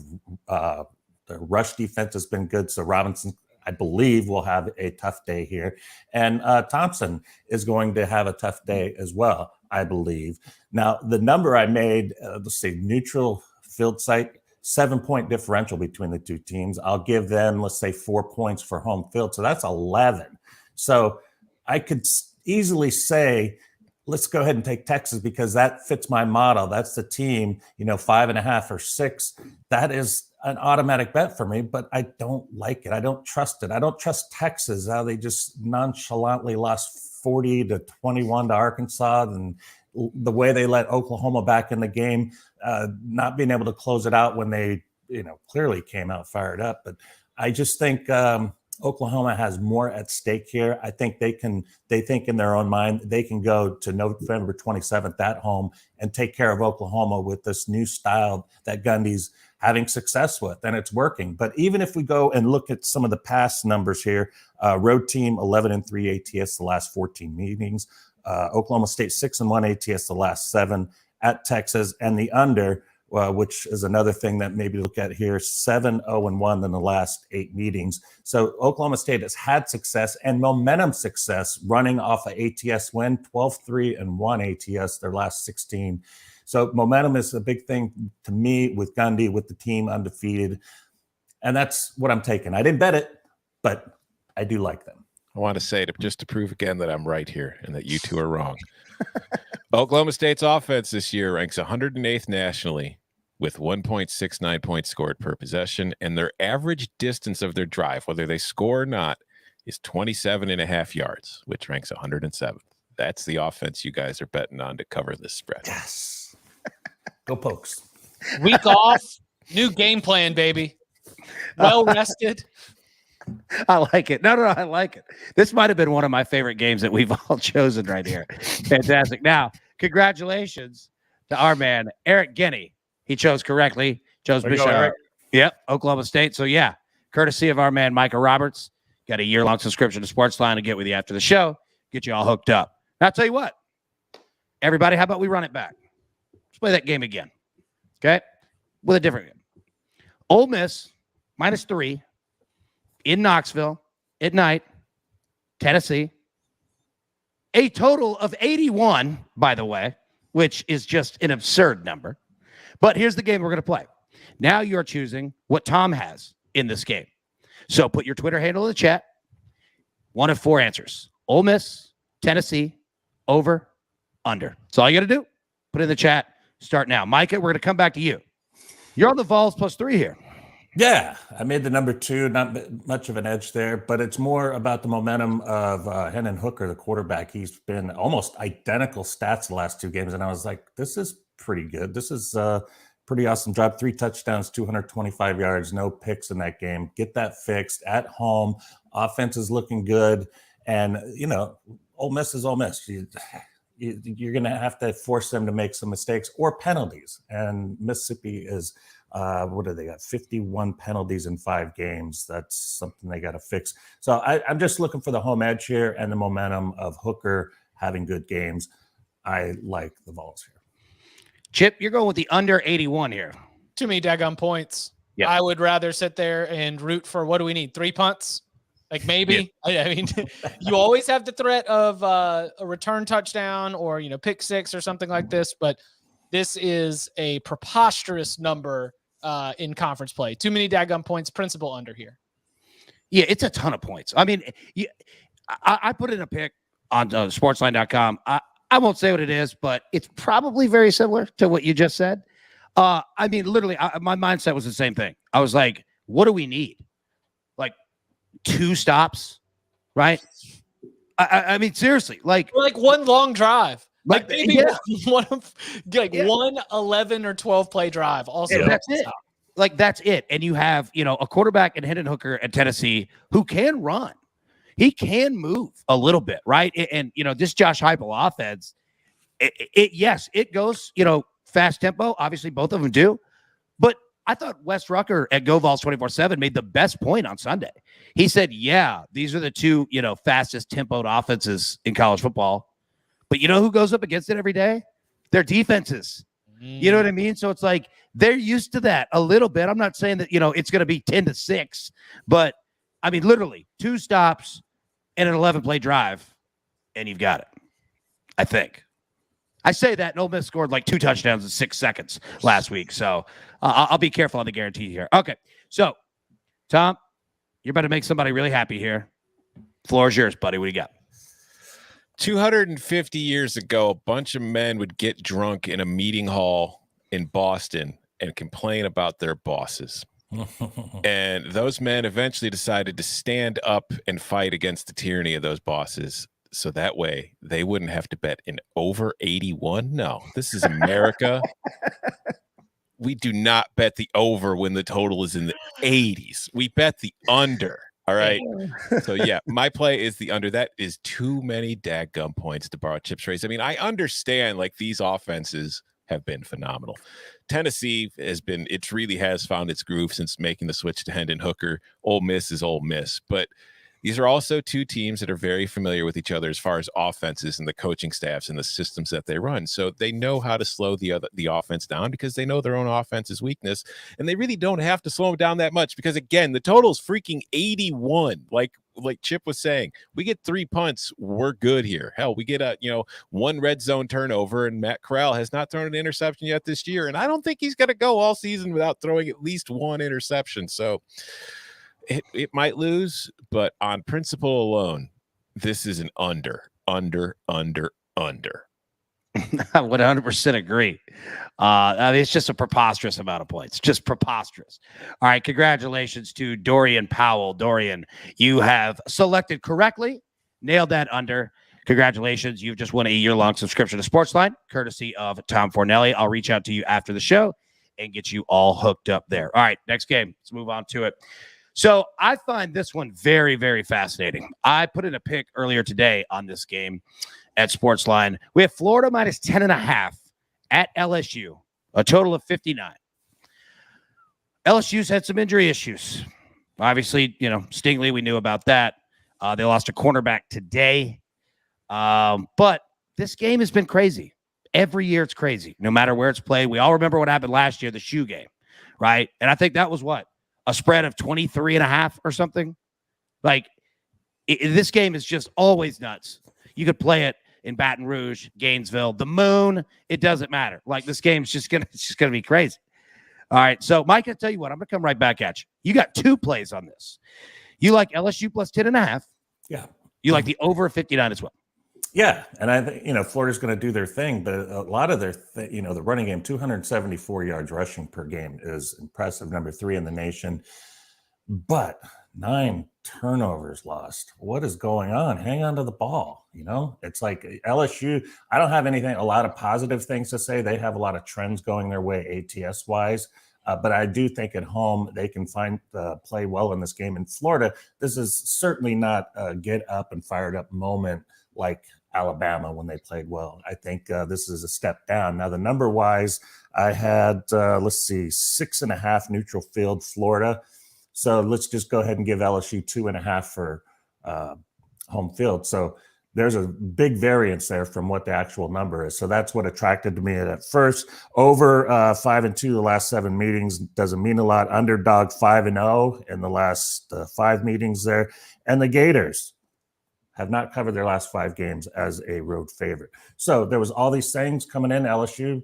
Speaker 4: The rush defense has been good. So Robinson, I believe, will have a tough day here. And Thompson is going to have a tough day as well, I believe. Now, the number I made, let's see, neutral field site, 7-point differential between the two teams. I'll give them, let's say, 4 points for home field. So that's 11. So I could easily say, let's go ahead and take Texas because that fits my model. That's the team, 5.5 or 6. That is an automatic bet for me, but I don't like it. I don't trust it. I don't trust Texas, how they just nonchalantly lost 40-21 to Arkansas, and the way they let Oklahoma back in the game, not being able to close it out when they, clearly came out fired up. But I just think Oklahoma has more at stake here. I think they think in their own mind, they can go to November 27th at home and take care of Oklahoma with this new style that Gundy's having success with, and it's working. But even if we go and look at some of the past numbers here, road team 11-3 ATS the last 14 meetings, Oklahoma State 6-1 ATS the last 7 at Texas, and the under, which is another thing that maybe look at here, 7-0-1 in the last 8 meetings. So Oklahoma State has had success and momentum success running off an ATS win, 12-3-1 ATS their last 16. So momentum is a big thing to me with Gundy, with the team undefeated. And that's what I'm taking. I didn't bet it, but I do like them.
Speaker 3: I want to say just to prove again that I'm right here and that you two are wrong. Oklahoma State's offense this year ranks 108th nationally with 1.69 points scored per possession. And their average distance of their drive, whether they score or not, is 27.5 yards, which ranks 107th. That's the offense you guys are betting on to cover this spread.
Speaker 4: Yes. Go Pokes.
Speaker 2: Week off, new game plan, baby. Well rested.
Speaker 1: I like it. No, I like it. This might have been one of my favorite games that we've all chosen right here. Fantastic. Now, congratulations to our man, Eric Guinea. He chose correctly. Chose Bishop. Yep, Oklahoma State. So, yeah, courtesy of our man, Micah Roberts. Got a year-long subscription to SportsLine to get with you after the show. Get you all hooked up. Now, I'll tell you what. Everybody, how about we run it back? Let's play that game again. Okay? With a different game. Ole Miss, -3. In Knoxville at night, Tennessee. A total of 81, by the way, which is just an absurd number. But here's the game we're going to play. Now you're choosing what Tom has in this game. So put your Twitter handle in the chat. One of 4 answers. Ole Miss, Tennessee, over, under. That's all you got to do. Put it in the chat. Start now. Micah, we're going to come back to you. You're on the Vols +3 here.
Speaker 4: Yeah, I made the number 2, not much of an edge there, but it's more about the momentum of Hendon Hooker, the quarterback. He's been almost identical stats the last 2 games, and I was like, this is pretty good. This is pretty awesome job. 3 touchdowns, 225 yards, no picks in that game. Get that fixed at home. Offense is looking good, and, Ole Miss is Ole Miss. You're going to have to force them to make some mistakes or penalties, and Mississippi is what do they got? 51 penalties in 5 games. That's something they got to fix. So I'm just looking for the home edge here and the momentum of Hooker having good games. I like the Vols here.
Speaker 1: Chip, you're going with the under 81 here.
Speaker 2: Too many daggone points.
Speaker 1: Yep.
Speaker 2: I would rather sit there and root for, what do we need? 3 punts? Like maybe. Yep. I mean, you always have the threat of a return touchdown or, pick 6 or something like this. But this is a preposterous number in conference play. Too many daggum points, principal under here.
Speaker 1: Yeah, it's a ton of points. I mean, I put in a pick on sportsline.com. I won't say what it is, but it's probably very similar to what you just said. I mean, literally, my mindset was the same thing. I was like, what do we need? Like 2 stops, right? I mean, seriously, like
Speaker 2: one long drive. Like maybe one 11 or 12 play drive. Also,
Speaker 1: yeah, that's it. Like that's it. And you have, a quarterback in Hendon Hooker at Tennessee who can run. He can move a little bit, right? And this Josh Heupel offense, it goes, fast tempo. Obviously, both of them do. But I thought Wes Rucker at GoVols 24/7 made the best point on Sunday. He said, "Yeah, these are the 2, fastest tempoed offenses in college football." But you know who goes up against it every day? Their defenses. You know what I mean? So it's like they're used to that a little bit. I'm not saying that, it's going to be 10-6, but I mean, literally 2 stops and an 11-play drive, and you've got it. I think. I say that, and Ole Miss scored like 2 touchdowns in 6 seconds last week. So I'll be careful on the guarantee here. Okay. So, Tom, you're about to make somebody really happy here. Floor is yours, buddy. What do you got?
Speaker 3: 250 years ago, a bunch of men would get drunk in a meeting hall in Boston and complain about their bosses. And those men eventually decided to stand up and fight against the tyranny of those bosses. So that way they wouldn't have to bet an over 81. No, this is America. We do not bet the over when the total is in the 80s. We bet the under. All right. So, yeah, my play is the under. That is too many dadgum points to borrow Chip's race. I mean, I understand these offenses have been phenomenal. Tennessee really has found its groove since making the switch to Hendon Hooker. Ole Miss is Ole Miss. But these are also 2 teams that are very familiar with each other as far as offenses and the coaching staffs and the systems that they run. So they know how to slow the offense down because they know their own offense's weakness. And they really don't have to slow them down that much because, again, the total is freaking 81. Like Chip was saying, we get 3 punts, we're good here. Hell, we get a 1 red zone turnover, and Matt Corral has not thrown an interception yet this year. And I don't think he's going to go all season without throwing at least 1 interception. So it might lose, but on principle alone, this is an under. I
Speaker 1: 100% agree. I mean, it's just a preposterous amount of points. Just preposterous. All right. Congratulations to Dorian Powell. Dorian, you have selected correctly, nailed that under. Congratulations. You've just won a year-long subscription to SportsLine, courtesy of Tom Fornelli. I'll reach out to you after the show and get you all hooked up there. All right, next game. Let's move on to it. So I find this one very, very fascinating. I put in a pick earlier today on this game at SportsLine. We have Florida minus 10.5 at LSU, a total of 59. LSU's had some injury issues. Obviously, Stingley, we knew about that. They lost a cornerback today. But this game has been crazy. Every year it's crazy, no matter where it's played. We all remember what happened last year, the shoe game, right? And I think that was what? A spread of 23.5 or something? Like, this game is just always nuts. You could play it in Baton Rouge, Gainesville, the Moon. It doesn't matter. Like, this game's just gonna be crazy. All right, so Mike, I'll tell you what, I'm gonna come right back at you. You got 2 plays on this. You like LSU plus 10.5.
Speaker 4: Yeah.
Speaker 1: You like the over 59 as well.
Speaker 4: Yeah, and I think Florida's going to do their thing, but a lot of their the running game, 274 yards rushing per game is impressive, number 3 in the nation. But 9 turnovers lost. What is going on? Hang on to the ball. It's like LSU. I don't have a lot of positive things to say. They have a lot of trends going their way ATS wise. But I do think at home they can play well in this game. In Florida, this is certainly not a get up and fired up moment like Alabama when they played well. I think this is a step down. Now, the number wise, I had, 6.5 neutral field Florida. So let's just go ahead and give LSU 2.5 for home field. So there's a big variance there from what the actual number is. So that's what attracted to me at first. Over 5-2 the last 7 meetings doesn't mean a lot. Underdog 5-0 in the last 5 meetings there. And the Gators have not covered their last 5 games as a road favorite. So there was all these things coming in. LSU,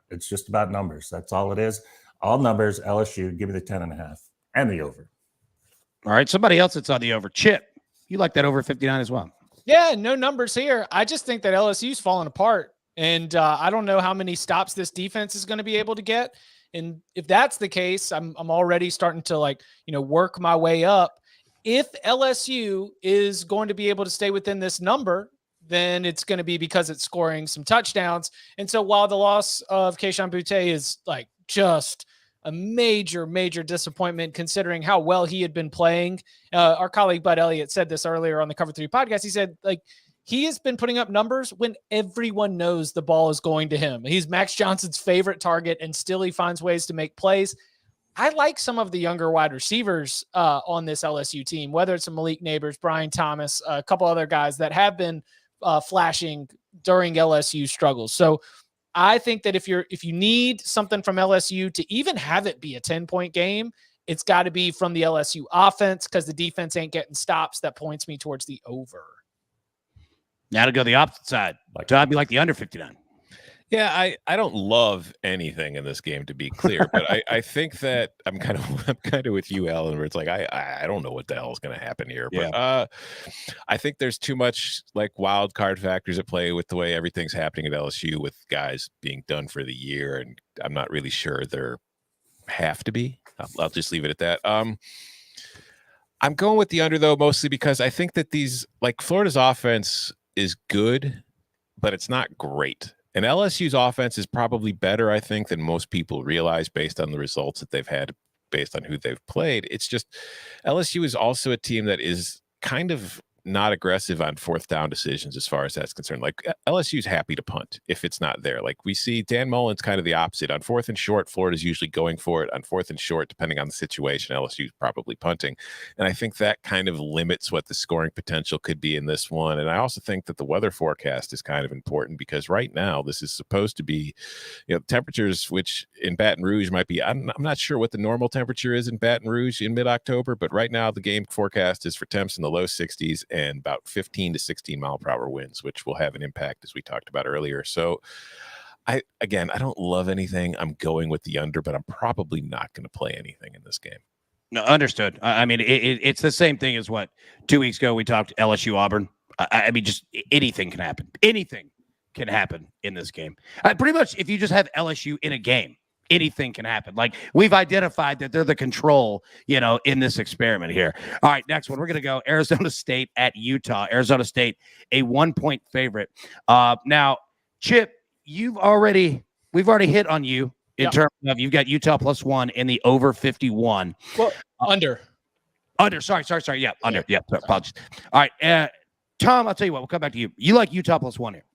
Speaker 4: it's just about numbers. That's all it is. All numbers, LSU, give me the 10.5 and the over.
Speaker 1: All right, somebody else that's on the over. Chip, you like that over 59 as well?
Speaker 2: Yeah, no numbers here. I just think that LSU's falling apart. And I don't know how many stops this defense is going to be able to get. And if that's the case, I'm already starting to work my way up. If LSU is going to be able to stay within this number, then it's going to be because it's scoring some touchdowns. And so while the loss of Kayshon Boutte is just a major, major disappointment considering how well he had been playing. Our colleague Bud Elliott said this earlier on the Cover 3 podcast. He said, he has been putting up numbers when everyone knows the ball is going to him. He's Max Johnson's favorite target, and still he finds ways to make plays. I like some of the younger wide receivers on this LSU team, whether it's Malik Neighbors, Brian Thomas, a couple other guys that have been flashing during LSU struggles. So I think that if you need something from LSU to even have it be a 10-point game, it's got to be from the LSU offense because the defense ain't getting stops. That points me towards the over.
Speaker 1: Now to go the opposite side. So I'd be like the under 59.
Speaker 3: Yeah, I don't love anything in this game, to be clear, but I think that I'm kind of with you, Alan, where it's like I don't know what the hell is going to happen here. But I think there's too much wild card factors at play with the way everything's happening at LSU with guys being done for the year, and I'm not really sure they're have to be. I'll just leave it at that. I'm going with the under though, mostly because I think that these Florida's offense is good, but it's not great. And LSU's offense is probably better, I think, than most people realize based on the results that they've had, based on who they've played. It's just LSU is also a team that is kind of not aggressive on 4th down decisions as far as that's concerned. LSU's happy to punt if it's not there. We see Dan Mullen's kind of the opposite. On 4th and short, Florida's usually going for it. On 4th and short, depending on the situation, LSU's probably punting. And I think that kind of limits what the scoring potential could be in this one. And I also think that the weather forecast is kind of important because right now this is supposed to be, temperatures, which in Baton Rouge might be, I'm not sure what the normal temperature is in Baton Rouge in mid-October, but right now the game forecast is for temps in the low 60s and about 15 to 16 mile per hour winds, which will have an impact as we talked about earlier. So I don't love anything. I'm going with the under, but I'm probably not going to play anything in this game.
Speaker 1: No, understood. I mean, it's the same thing as what 2 weeks ago we talked LSU Auburn. I mean, just anything can happen. Anything can happen in this game. Pretty much if you just have LSU in a game, anything can happen. Like, we've identified that they're the control, in this experiment here. All right, next one. We're going to go Arizona State at Utah. Arizona State, a 1-point favorite. Now, Chip, we've already hit on you in terms of you've got Utah +1 in the over 51.
Speaker 2: Well, under.
Speaker 1: Sorry. Yeah, under. Yeah, apologies. All right, Tom, I'll tell you what. We'll come back to you. You like Utah +1 here?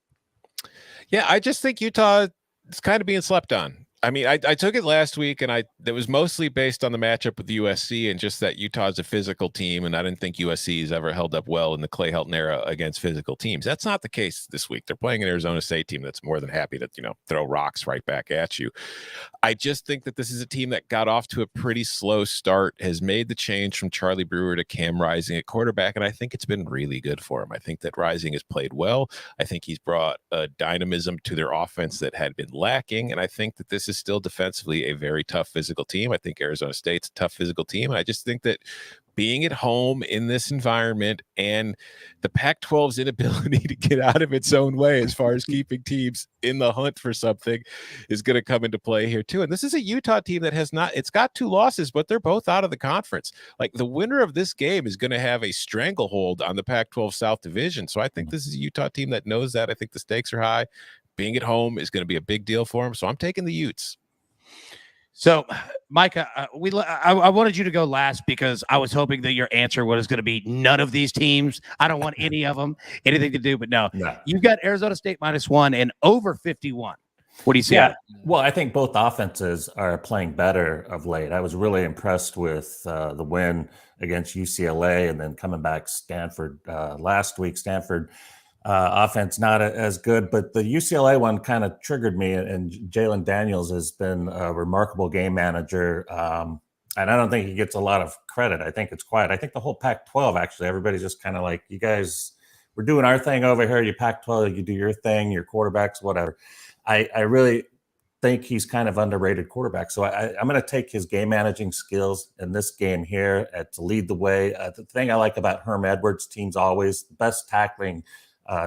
Speaker 3: Yeah, I just think Utah is kind of being slept on. I mean, I took it last week, and that was mostly based on the matchup with USC and just that Utah's a physical team, and I didn't think USC has ever held up well in the Clay Helton era against physical teams. That's not the case this week. They're playing an Arizona State team that's more than happy to, throw rocks right back at you. I just think that this is a team that got off to a pretty slow start, has made the change from Charlie Brewer to Cam Rising at quarterback, and I think it's been really good for him. I think that Rising has played well. I think he's brought a dynamism to their offense that had been lacking, and I think that this is still defensively a very tough physical team. I think Arizona State's a tough physical team. I just think that being at home in this environment and the Pac-12's inability to get out of its own way as far as keeping teams in the hunt for something is going to come into play here too. And this is a Utah team that it's got 2 losses, but they're both out of the conference. Like, the winner of this game is going to have a stranglehold on the Pac-12 South Division. So I think this is a Utah team that knows that. I think the stakes are high. Being at home is going to be a big deal for them. So I'm taking the Utes.
Speaker 1: So, Micah, I wanted you to go last because I was hoping that your answer was going to be none of these teams. I don't want any of them, anything to do, but no. You've got Arizona State -1 and over 51. What do you see?
Speaker 4: Yeah, well, I think both offenses are playing better of late. I was really impressed with the win against UCLA and then coming back Stanford last week. Stanford offense not as good, but the UCLA one kind of triggered me, and Jalen Daniels has been a remarkable game manager, and I don't think he gets a lot of credit. I think it's quiet. I think the whole Pac-12, actually, everybody's just kind of like, you guys, we're doing our thing over here. You Pac-12, you do your thing, your quarterbacks, whatever. I really think he's kind of underrated quarterback. So I'm going to take his game managing skills in this game here to lead the way. The thing I like about Herm Edwards' team's always the best tackling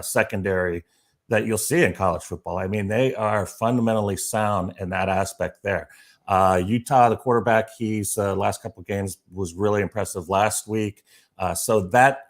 Speaker 4: secondary that you'll see in college football. I mean, they are fundamentally sound in that aspect there. Utah, the quarterback, he's last couple of games was really impressive last week. So that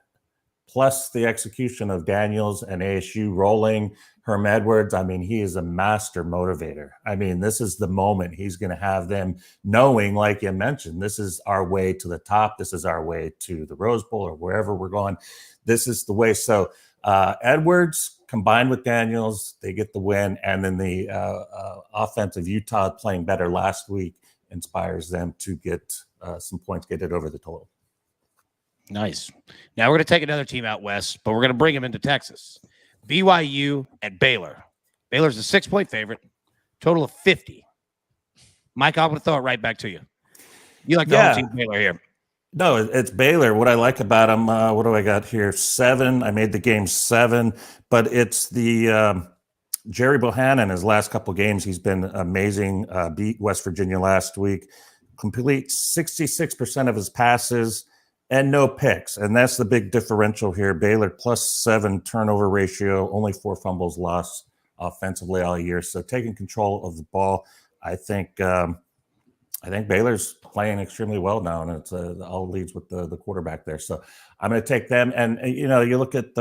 Speaker 4: plus the execution of Daniels and ASU rolling, Herm Edwards, I mean, he is a master motivator. I mean, this is the moment he's going to have them knowing, like you mentioned, this is our way to the top. This is our way to the Rose Bowl or wherever we're going. This is the way. So Edwards combined with Daniels, they get the win. And then the offense of Utah playing better last week inspires them to get some points, get it over the total.
Speaker 1: Nice. Now we're going to take another team out west, but we're going to bring them into Texas. BYU at Baylor. Baylor's a 6-point favorite, total of 50. Mike, I'm going to throw it right back to you. You like the whole team Baylor here.
Speaker 4: No, it's Baylor. What I like about them, what do I got here? 7. I made the game 7, but it's the Jerry Bohannon, his last couple games, he's been amazing. Beat West Virginia last week. Complete 66% of his passes and no picks. And that's the big differential here. Baylor +7 turnover ratio, only 4 fumbles lost offensively all year. So taking control of the ball, I think Baylor's playing extremely well now, and it's all leads with the quarterback there. So I'm going to take them. And you look at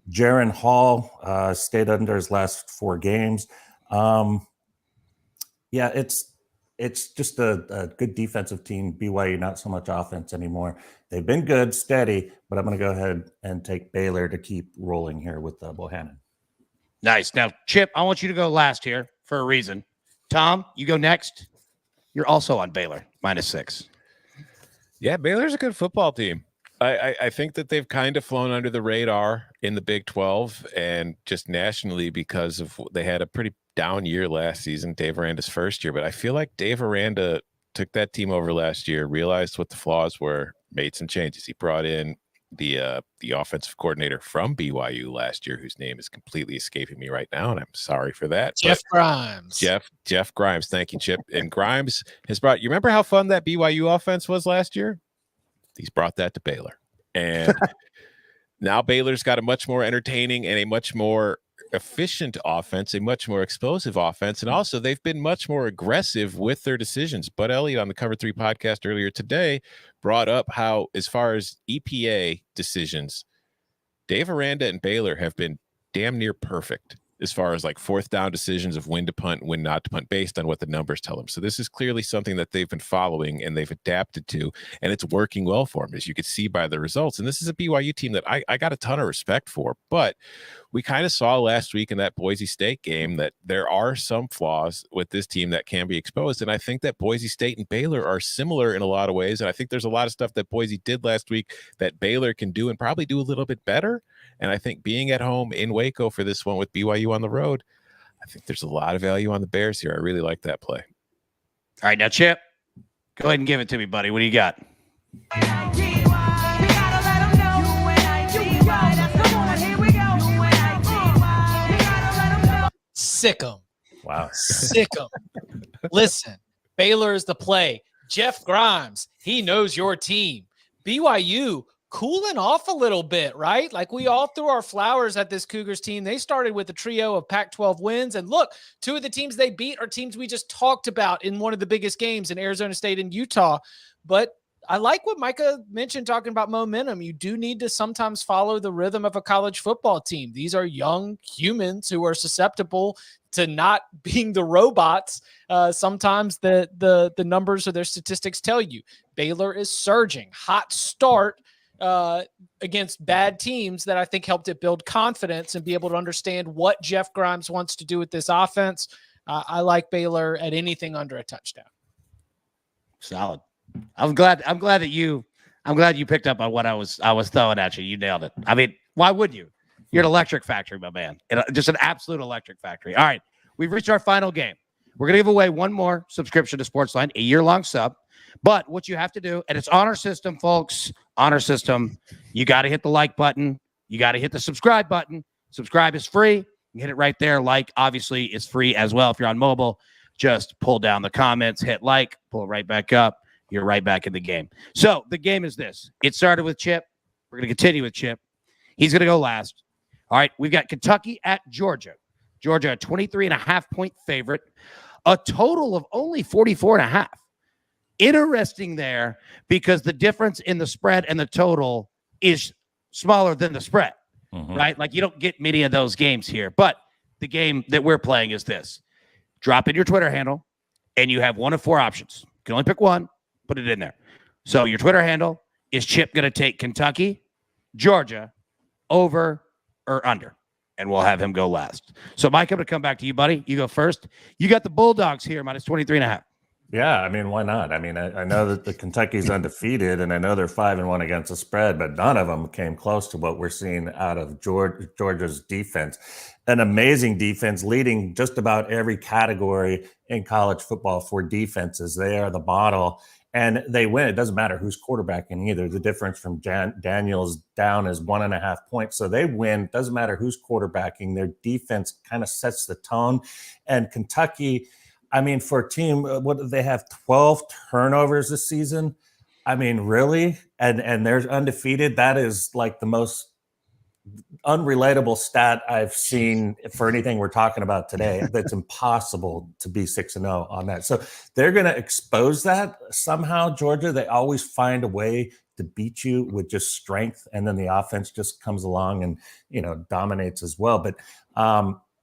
Speaker 4: Jaron Hall, stayed under his last 4 games. It's just a good defensive team. BYU, not so much offense anymore. They've been good, steady, but I'm going to go ahead and take Baylor to keep rolling here with Bohannon.
Speaker 1: Nice. Now, Chip, I want you to go last here for a reason. Tom, you go next. You're also on Baylor, -6.
Speaker 3: Yeah, Baylor's a good football team. I think that they've kind of flown under the radar in the Big 12 and just nationally because of they had a pretty down year last season, Dave Aranda's first year. But I feel like Dave Aranda took that team over last year, realized what the flaws were, made some changes. He brought in the offensive coordinator from BYU last year, whose name is completely escaping me right now, and I'm sorry for that.
Speaker 2: Jeff Grimes.
Speaker 3: Jeff Grimes. Thank you, Chip. And Grimes has brought. You remember how fun that BYU offense was last year? He's brought that to Baylor, and now Baylor's got a much more entertaining and a much more efficient offense, a much more explosive offense, and also they've been much more aggressive with their decisions. Bud Elliott on the Cover 3 podcast earlier today brought up how, as far as EPA decisions, Dave Aranda and Baylor have been damn near perfect as far as like fourth down decisions of when to punt, when not to punt, based on what the numbers tell them. So this is clearly something that they've been following and they've adapted to, and it's working well for them, as you could see by the results. And this is a BYU team that I got a ton of respect for, but we kind of saw last week in that Boise State game that there are some flaws with this team that can be exposed. And I think that Boise State and Baylor are similar in a lot of ways. And I think there's a lot of stuff that Boise did last week that Baylor can do and probably do a little bit better. And I think being at home in Waco for this one with BYU on the road, I think there's a lot of value on the Bears here. I really like that play.
Speaker 1: All right, now, Chip, go ahead and give it to me, buddy. What do you got?
Speaker 2: Sick 'em.
Speaker 4: Wow.
Speaker 2: Sick 'em. Listen, Baylor is the play. Jeff Grimes, he knows your team. BYU cooling off a little bit, right? Like, we all threw our flowers at this Cougars team. They started with a trio of Pac-12 wins. And look, two of the teams they beat are teams we just talked about in one of the biggest games in Arizona State and Utah. But I like what Micah mentioned talking about momentum. You do need to sometimes follow the rhythm of a college football team. These are young humans who are susceptible to not being the robots. Sometimes the numbers or their statistics tell you. Baylor is surging. Hot start against bad teams that I think helped it build confidence and be able to understand what Jeff Grimes wants to do with this offense. I like Baylor at anything under a touchdown.
Speaker 1: Solid. I'm glad that you picked up on what I was throwing at you. You nailed it. I mean, why would you? You're an electric factory, my man. Just an absolute electric factory. All right, we've reached our final game. We're gonna give away one more subscription to SportsLine, a year-long sub. But what you have to do, and it's honor system, folks, honor system. You got to hit the like button. You got to hit the subscribe button. Subscribe is free. You hit it right there. Like, obviously, is free as well. If you're on mobile, just pull down the comments, hit like, pull it right back up. You're right back in the game. So the game is this. It started with Chip. We're going to continue with Chip. He's going to go last. All right, we've got Kentucky at Georgia. Georgia, a 23.5-point favorite. A total of only 44.5. Interesting there, because the difference in the spread and the total is smaller than the spread, right? Like, you don't get many of those games here. But the game that we're playing is this. Drop in your Twitter handle, and you have one of four options. You can only pick one. Put it in there. So your Twitter handle is Chip going to take Kentucky, Georgia, over or under, and we'll have him go last. So, Mike, I'm going to come back to you, buddy. You go first. You got the Bulldogs here, minus 23.5.
Speaker 4: Yeah, I mean, why not? I mean, I know that the Kentucky's undefeated, and I know they're 5-1 against the spread, but none of them came close to what we're seeing out of Georgia's defense. An amazing defense, leading just about every category in college football for defenses. They are the model, and they win. It doesn't matter who's quarterbacking either. The difference from Daniels down is 1.5 points. So they win. Doesn't matter who's quarterbacking. Their defense kind of sets the tone. And Kentucky, I mean, for a team, what do they have? 12 turnovers this season. I mean, really? And they're undefeated. That is like the most unrelatable stat I've seen for anything we're talking about today. That's impossible to be 6-0 on that. So they're going to expose that somehow. Georgia, they always find a way to beat you with just strength, and then the offense just comes along and, you know, dominates as well. But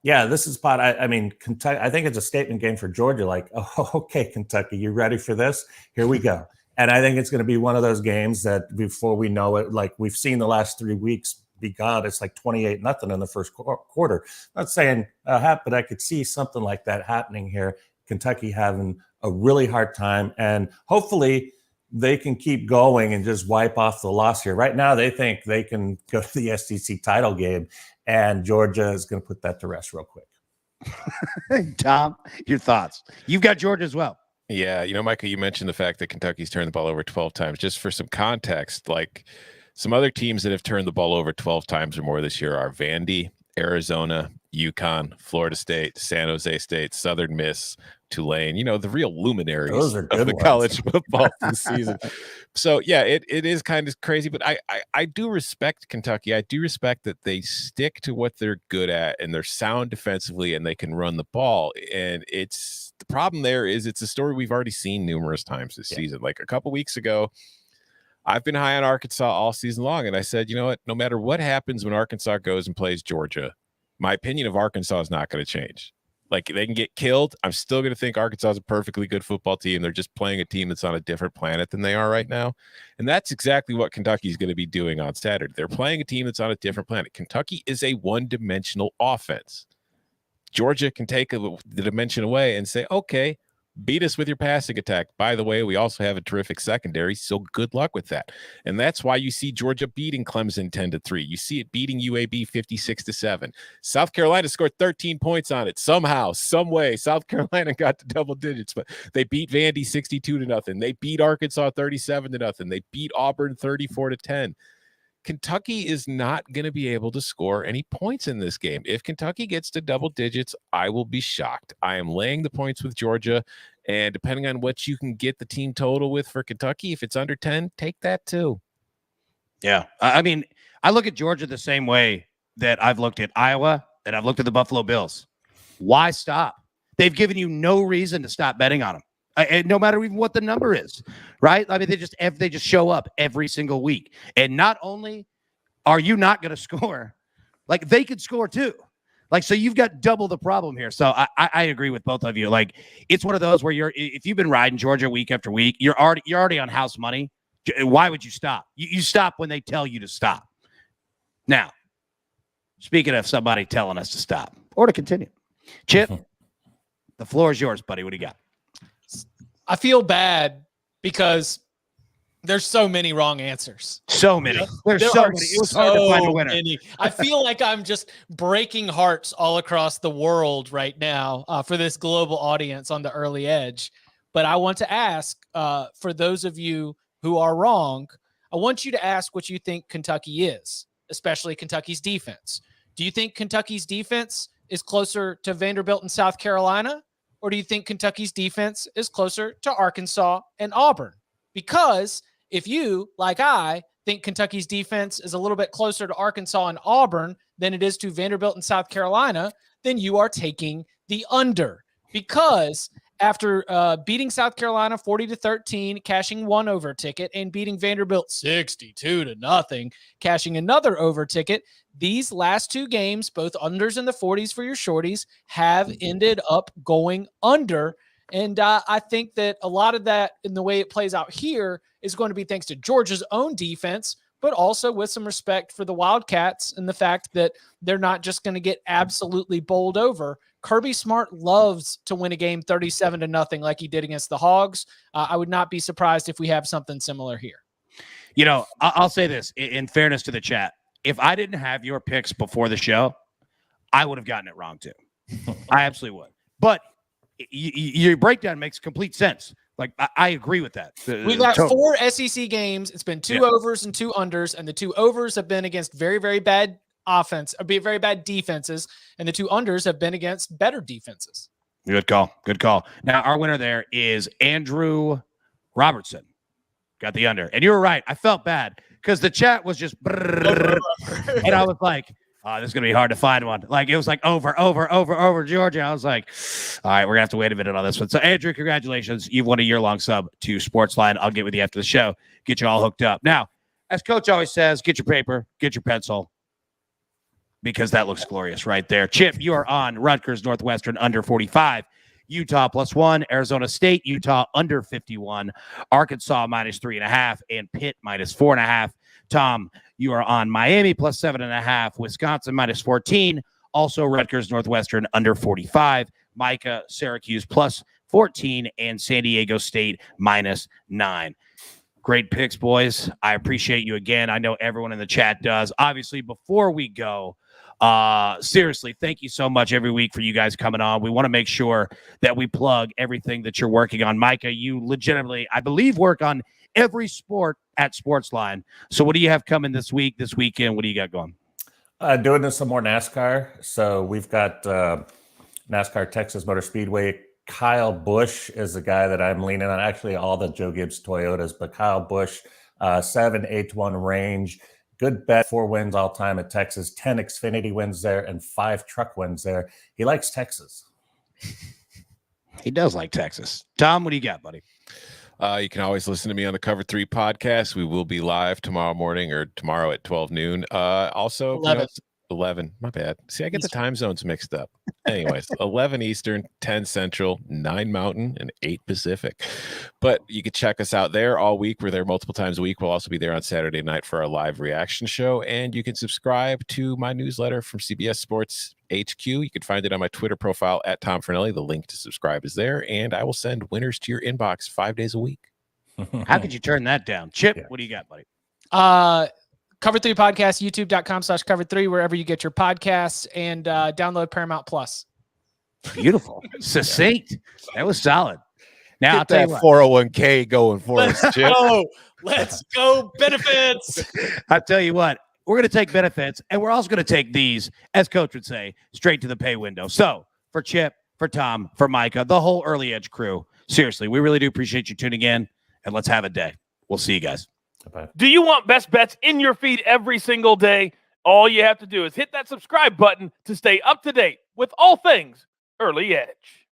Speaker 4: yeah, this is spot. I mean, Kentucky, I think it's a statement game for Georgia. Like, oh, okay, Kentucky, you ready for this? Here we go. And I think it's going to be one of those games that before we know it, like we've seen the last 3 weeks, God, it's like 28-0 in the first quarter. Not saying but I could see something like that happening here. Kentucky having a really hard time, and hopefully they can keep going and just wipe off the loss here. Right now, they think they can go to the SEC title game, and Georgia is going to put that to rest real quick.
Speaker 1: Tom, your thoughts? You've got Georgia as well.
Speaker 3: Yeah, you know, Michael, you mentioned the fact that Kentucky's turned the ball over 12 times. Just for some context, like some other teams that have turned the ball over 12 times or more this year are Vandy, Arizona, UConn, Florida State, San Jose State, Southern Miss, Tulane, the real luminaries
Speaker 4: Those are
Speaker 3: of
Speaker 4: good
Speaker 3: the
Speaker 4: ones.
Speaker 3: college football this season. So yeah, it is kind of crazy, but I do respect Kentucky. I do respect that they stick to what they're good at and they're sound defensively and they can run the ball. And the problem there is it's a story we've already seen numerous times this season. Like a couple weeks ago, I've been high on Arkansas all season long, and I said, you know what? No matter what happens when Arkansas goes and plays Georgia, my opinion of Arkansas is not going to change. Like, they can get killed. I'm still going to think Arkansas is a perfectly good football team. They're just playing a team that's on a different planet than they are right now. And that's exactly what Kentucky is going to be doing on Saturday. They're playing a team that's on a different planet. Kentucky is a one-dimensional offense. Georgia can take the dimension away and say, okay, beat us with your passing attack. By the way, we also have a terrific secondary, so good luck with that. And that's why you see Georgia beating Clemson 10-3. You see it beating UAB 56-7. South Carolina scored 13 points on it somehow, some way. South Carolina got to double digits, but they beat Vandy 62-0. They beat Arkansas 37-0. They beat Auburn 34-10. Kentucky is not going to be able to score any points in this game. If Kentucky gets to double digits, I will be shocked. I am laying the points with Georgia, and depending on what you can get the team total with for Kentucky, if it's under 10, take that too.
Speaker 1: Yeah. I mean, I look at Georgia the same way that I've looked at Iowa and I've looked at the Buffalo Bills. Why stop? They've given you no reason to stop betting on them. And no matter even what the number is, right? I mean, they just show up every single week. And not only are you not going to score, like, they could score too. Like, so you've got double the problem here. So I agree with both of you. Like, it's one of those where if you've been riding Georgia week after week, you're already on house money. Why would you stop? You stop when they tell you to stop. Now, speaking of somebody telling us to stop or to continue, Chip, the floor is yours, buddy. What do you got?
Speaker 2: I feel bad because there's so many wrong answers.
Speaker 1: So many. There's so many. It was hard to find a winner.
Speaker 2: I feel like I'm just breaking hearts all across the world right now for this global audience on the early edge. But I want to ask, for those of you who are wrong, I want you to ask what you think Kentucky is, especially Kentucky's defense. Do you think Kentucky's defense is closer to Vanderbilt and South Carolina? Or do you think Kentucky's defense is closer to Arkansas and Auburn? Because if you, like I, think Kentucky's defense is a little bit closer to Arkansas and Auburn than it is to Vanderbilt and South Carolina, then you are taking the under. Because after beating South Carolina 40-13, cashing one over ticket, and beating Vanderbilt 62-0, cashing another over ticket, these last two games, both unders in the 40s for your shorties, have ended up going under. And I think that a lot of that in the way it plays out here is going to be thanks to Georgia's own defense, but also with some respect for the Wildcats and the fact that they're not just going to get absolutely bowled over. Kirby Smart loves to win a game 37-0 like he did against the Hogs. I would not be surprised if we have something similar here.
Speaker 1: You know, I'll say this in fairness to the chat. If I didn't have your picks before the show, I would have gotten it wrong too. I absolutely would. But your breakdown makes complete sense. Like, I agree with that.
Speaker 2: We've got 4 SEC games. It's been 2 overs and 2 unders, and the 2 overs have been against very, very bad very bad defenses, and the 2 unders have been against better defenses.
Speaker 1: Good call. Good call. Now, our winner there is Andrew Robertson. Got the under. And you were right. I felt bad because the chat was just and I was like, oh, this is going to be hard to find one. Like, it was like over Georgia. I was like, all right, we're going to have to wait a minute on this one. So, Andrew, congratulations. You've won a year-long sub to SportsLine. I'll get with you after the show, get you all hooked up. Now, as Coach always says, get your paper, get your pencil, because that looks glorious right there. Chip, you are on Rutgers, Northwestern, under 45. Utah +1, Arizona State, Utah under 51, Arkansas -3.5, and Pitt -4.5. Tom, you are on Miami +7.5, Wisconsin -14, also Rutgers, Northwestern under 45, Micah, Syracuse +14, and San Diego State -9. Great picks, boys. I appreciate you again. I know everyone in the chat does. Obviously, before we go, seriously, thank you so much every week for you guys coming on. We want to make sure that we plug everything that you're working on. Micah, you legitimately, I believe, work on every sport at SportsLine. So what do you have coming this week, this weekend? What do you got going?
Speaker 4: Doing some more NASCAR. So we've got NASCAR Texas Motor Speedway Kyle Busch is the guy that I'm leaning on. Actually, all the Joe Gibbs Toyotas, but Kyle Busch, 7-8-1 range. Good bet, 4 wins all time at Texas, 10 Xfinity wins there, and 5 truck wins there. He likes Texas.
Speaker 1: He does like Texas. Tom, what do you got, buddy?
Speaker 3: You can always listen to me on the Cover 3 podcast. We will be live tomorrow morning or tomorrow at 12 noon. Also, 11. My bad. See, I get the time zones mixed up. Anyways, 11 Eastern, 10 Central, 9 Mountain, and 8 Pacific. But you can check us out there all week. We're there multiple times a week. We'll also be there on Saturday night for our live reaction show. And you can subscribe to my newsletter from CBS Sports HQ. You can find it on my Twitter profile at Tom Fernelli. The link to subscribe is there. And I will send winners to your inbox 5 days a week.
Speaker 1: How could you turn that down? Chip, what do you got, buddy?
Speaker 2: Cover 3 podcast, youtube.com/cover3, wherever you get your podcasts, and download Paramount Plus.
Speaker 1: Beautiful. Succinct. That was solid. Now, I'll
Speaker 3: Get
Speaker 1: tell
Speaker 3: that
Speaker 1: you what.
Speaker 3: 401k going for us, Chip.
Speaker 2: Let's go benefits.
Speaker 1: I'll tell you what. We're going to take benefits, and we're also going to take these, as Coach would say, straight to the pay window. So for Chip, for Tom, for Micah, the whole Early Edge crew, seriously, we really do appreciate you tuning in, and let's have a day. We'll see you guys.
Speaker 4: Bye.
Speaker 5: Do you want best bets in your feed every single day? All you have to do is hit that subscribe button to stay up to date with all things Early Edge.